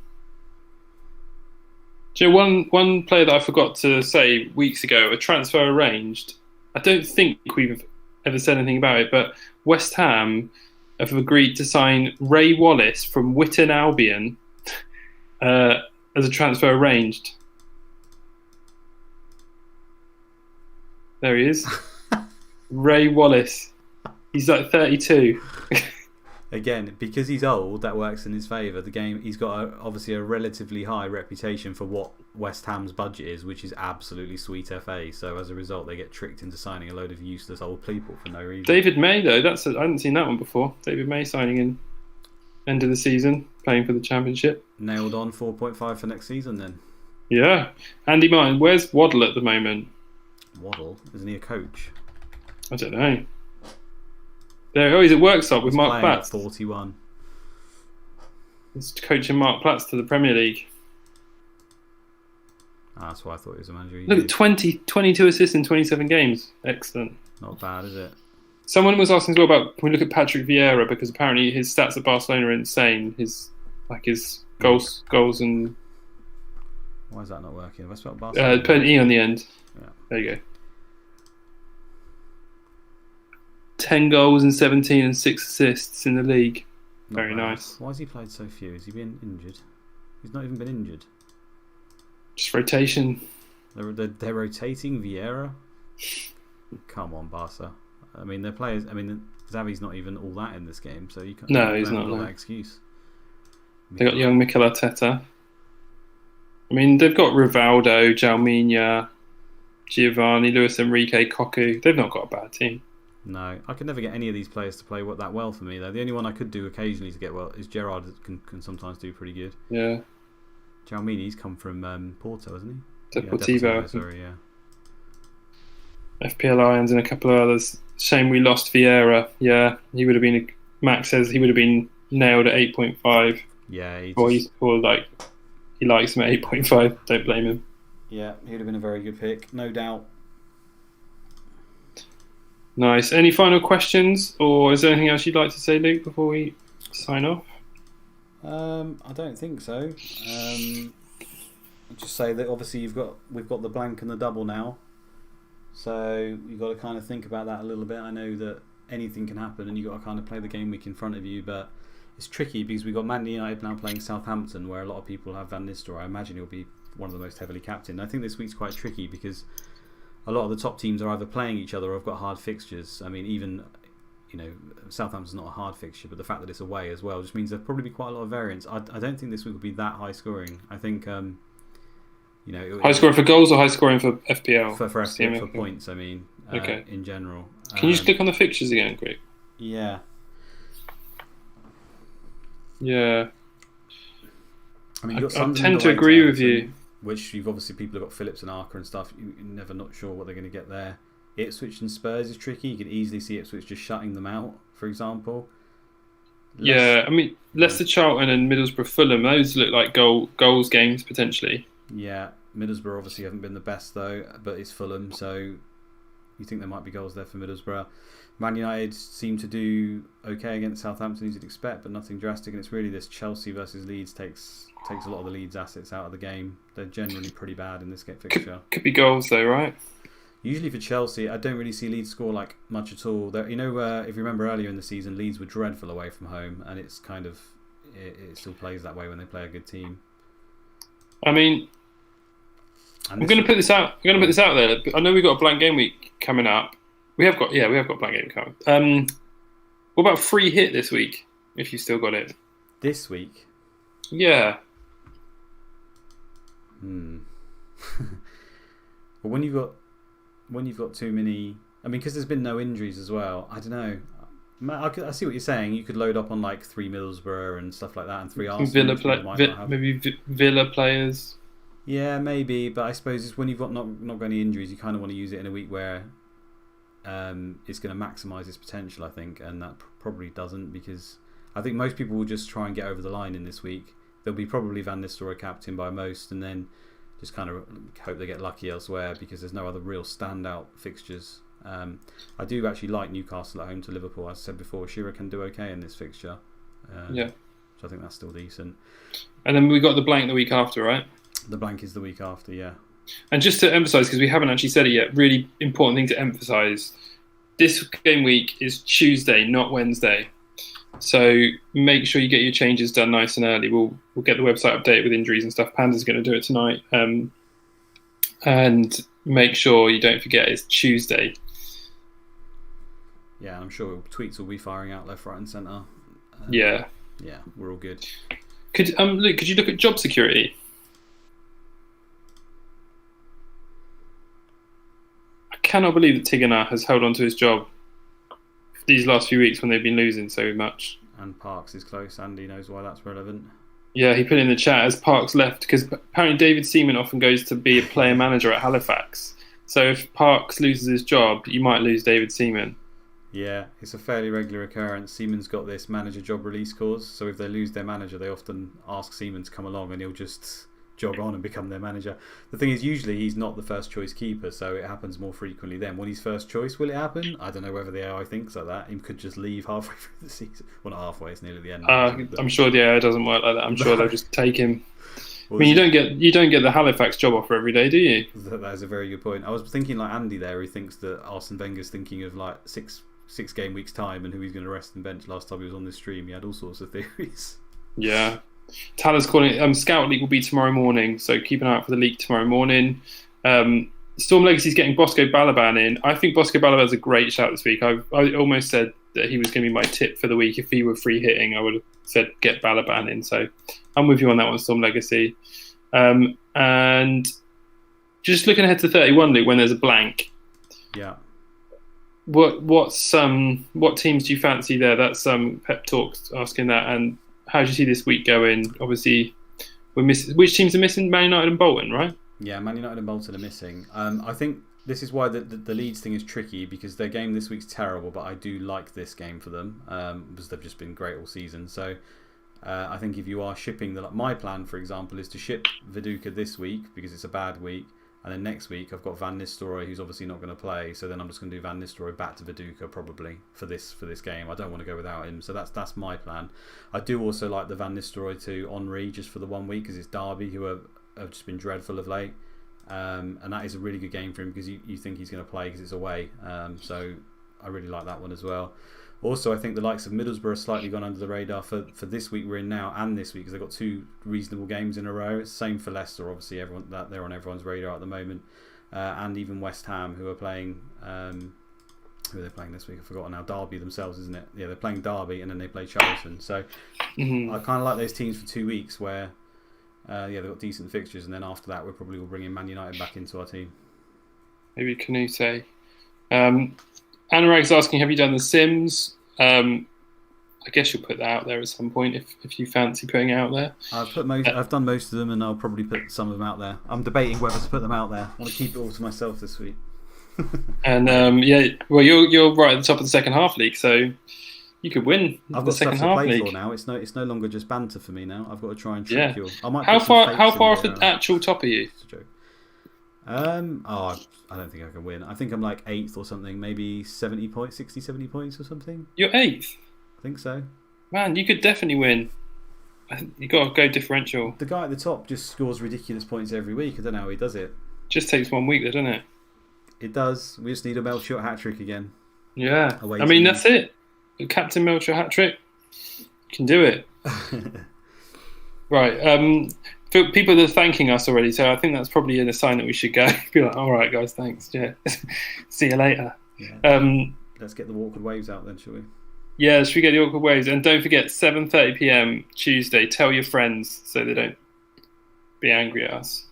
Do you know one player that I forgot to say weeks ago, a transfer arranged? I don't think we've ever said anything about it, but West Ham have agreed to sign Ray Wallace from Witton Albion as a transfer arranged. There he is. Ray Wallace. He's like 32. Again, because he's old, that works in his favour. He's got obviously a relatively high reputation for what West Ham's budget is, which is absolutely sweet FA. So as a result, they get tricked into signing a load of useless old people for no reason. David May, though, I hadn't seen that one before. David May signing in end of the season, playing for the Championship. Nailed on 4.5 for next season then. Yeah. Andy Martin, where's Waddle at the moment? Waddle? Isn't he a coach? I don't know. He's at Worksop with Mark Platz. 41. He's coaching Mark Platz to the Premier League. That's why I thought he was a manager. Look at 22 assists in 27 games. Excellent. Not bad, is it? Someone was asking as well about, can we look at Patrick Vieira, because apparently his stats at Barcelona are insane. His goals and... Why is that not working? Have I spelled Barcelona? Put an E on the end. Yeah. There you go. 10 goals and 17 and 6 assists in the league. Very nice. Why has he played so few? Has he been injured? He's not even been injured. Just rotation. They're rotating Vieira? Come on, Barca. I mean, their players... I mean, Xavi's not even all that in this game, so you can't... No, he's not. That excuse. They got young Mikel Arteta. I mean, they've got Rivaldo, Jalminha, Giovanni, Luis Enrique, Cocu. They've not got a bad team. No, I could never get any of these players to play that well for me, though. The only one I could do occasionally to get well is Gerrard. Can sometimes do pretty good. Yeah. Jalmini's come from Porto, hasn't he? Deportivo. Sorry, yeah. FPL Irons and a couple of others. Shame we lost Vieira. Yeah, he would have been... Max says he would have been nailed at 8.5. Yeah. He likes him at 8.5. Don't blame him. Yeah, he would have been a very good pick, no doubt. Nice. Any final questions, or is there anything else you'd like to say, Luke, before we sign off? I don't think so. I'll just say that obviously we've got the blank and the double now, so you've got to kind of think about that a little bit. I know that anything can happen, and you've got to kind of play the game week in front of you, but it's tricky because we've got Man United now playing Southampton, where a lot of people have Van Nistelrooy. I imagine he'll be one of the most heavily captained. I think this week's quite tricky because a lot of the top teams are either playing each other or have got hard fixtures. I mean, even Southampton's not a hard fixture, but the fact that it's away as well just means there'll probably be quite a lot of variance. I don't think this week will be that high scoring. I think High scoring for goals or high scoring for FPL? For points. I mean, okay. In general. Can you just click on the fixtures again, Greg? Yeah. Yeah. I mean, I tend to agree with you. Which people have got Phillips and Arca and stuff. You're never not sure what they're going to get there. Ipswich and Spurs is tricky. You could easily see Ipswich just shutting them out, for example. I mean, Leicester, Charlton and Middlesbrough, Fulham, those look like goals games potentially. Yeah, Middlesbrough obviously haven't been the best though, but it's Fulham, so you think there might be goals there for Middlesbrough. Man United seem to do okay against Southampton as you'd expect, but nothing drastic, and it's really this Chelsea versus Leeds takes a lot of the Leeds assets out of the game. They're generally pretty bad in this game fixture. Could be goals though, right? Usually for Chelsea, I don't really see Leeds score like much at all. If you remember earlier in the season, Leeds were dreadful away from home, and it's kind of it still plays that way when they play a good team. I mean, I'm going to put this out. I'm going to put this out there. I know we've got a blank game week coming up. We have got blank game coming. What about free hit this week? If you've still got it. This week. Yeah. Well, when you've got too many, I mean, because there's been no injuries as well. I don't know. I see what you're saying. You could load up on like 3 Middlesbrough and stuff like that, and 3 Arsenal. Maybe Villa players. Yeah, maybe. But I suppose it's when you've got not got any injuries, you kind of want to use it in a week where it's going to maximise its potential. I think, and that probably doesn't, because I think most people will just try and get over the line in this week. There'll be probably Van Nistelrooy captain by most, and then just kind of hope they get lucky elsewhere because there's no other real standout fixtures. I do actually like Newcastle at home to Liverpool. As I said before, Shearer can do okay in this fixture. So I think that's still decent. And then we got the blank the week after, right? The blank is the week after, yeah. And just to emphasise, because we haven't actually said it yet, really important thing to emphasise, this game week is Tuesday, not Wednesday. So make sure you get your changes done nice and early. We'll get the website updated with injuries and stuff. Panda's going to do it tonight. And make sure you don't forget it's Tuesday. Yeah, I'm sure tweets will be firing out left, right and centre. Yeah, we're all good. Luke, could you look at job security? I cannot believe that Tigana has held on to his job these last few weeks when they've been losing so much. And Parks is close. Andy knows why that's relevant. Yeah, he put in the chat as Parks left, because apparently David Seaman often goes to be a player manager at Halifax. So if Parks loses his job, you might lose David Seaman. Yeah, it's a fairly regular occurrence. Seaman's got this manager job release clause, so if they lose their manager, they often ask Seaman to come along and he'll just jog on and become their manager. The thing is, usually he's not the first choice keeper, so it happens more frequently then. When he's first choice, will it happen? I don't know whether the AI thinks like that. He could just leave halfway through the season. Well, not halfway, it's nearly the end. I'm sure the AI doesn't work like that. I'm sure they'll just take him. Well, I mean, you don't get the Halifax job offer every day, do you? That is a very good point. I was thinking like Andy there, who thinks that Arsene Wenger's thinking of like six game weeks time and who he's going to rest and bench. Last time he was on this stream, he had all sorts of theories. Yeah. Tyler's calling it. Scout League will be tomorrow morning, so keep an eye out for the league tomorrow morning. Storm Legacy's getting Bosco Balaban in. I think Bosco Balaban's a great shout this week. I almost said that he was going to be my tip for the week. If he were free hitting, I would have said get Balaban in. So I'm with you on that one, Storm Legacy. And just looking ahead to 31, Luke, when there's a blank. Yeah. What teams do you fancy there? That's Pep Talk asking that. And how do you see this week going? Obviously, we're missing. Which teams are missing? Man United and Bolton, right? Yeah, Man United and Bolton are missing. I think this is why the Leeds thing is tricky, because their game this week's terrible, but I do like this game for them because they've just been great all season. So I think if you are shipping my plan, for example, is to ship Viduka this week because it's a bad week, And then next week I've got Van Nistelrooy, who's obviously not going to play. So then I'm just going to do Van Nistelrooy back to Viduka probably for this game. I don't want to go without him, so that's my plan. I do also like the Van Nistelrooy to Henry just for the 1 week because it's Derby, who have just been dreadful of late, and that is a really good game for him because you think he's going to play because it's away. So I really like that one as well. Also, I think the likes of Middlesbrough slightly gone under the radar for this week we're in now and this week because they've got 2 reasonable games in a row. Same for Leicester, obviously they're on everyone's radar at the moment, and even West Ham who are playing. Who are they playing this week? I've forgotten now. Derby themselves, isn't it? Yeah, they're playing Derby and then they play Charlton. So I kind of like those teams for 2 weeks where they've got decent fixtures, and then after that we're probably will bring in Man United back into our team. Maybe Canute. Anurag's asking, have you done The Sims? I guess you'll put that out there at some point if you fancy putting it out there. I've done most of them, and I'll probably put some of them out there. I'm debating whether to put them out there. I want to keep it all to myself this week. And well, you're right at the top of the second half league, so you could win the second half league. For now. It's no longer just banter for me now. I've got to try and trick you. How far off the actual top are you? It's a joke. I don't think I can win. I think I'm like 8th or something, maybe 70 points, 60, 70 points or something. You're 8th? I think so. Man, you could definitely win. You got to go differential. The guy at the top just scores ridiculous points every week. I don't know how he does it. Just takes 1 week, doesn't it? It does. We just need a Melchior hat-trick again. Yeah. I mean, that's it. Captain Melchior hat-trick. Can do it. Right. People are thanking us already, so I think that's probably a sign that we should go. Be like, all right, guys, thanks. Yeah, see you later. Yeah. Let's get the awkward waves out then, shall we? Yeah, should we get the awkward waves? And don't forget, 7:30 p.m. Tuesday. Tell your friends so they don't be angry at us.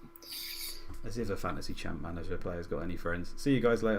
As if a fantasy champ manager player's got any friends. See you guys later.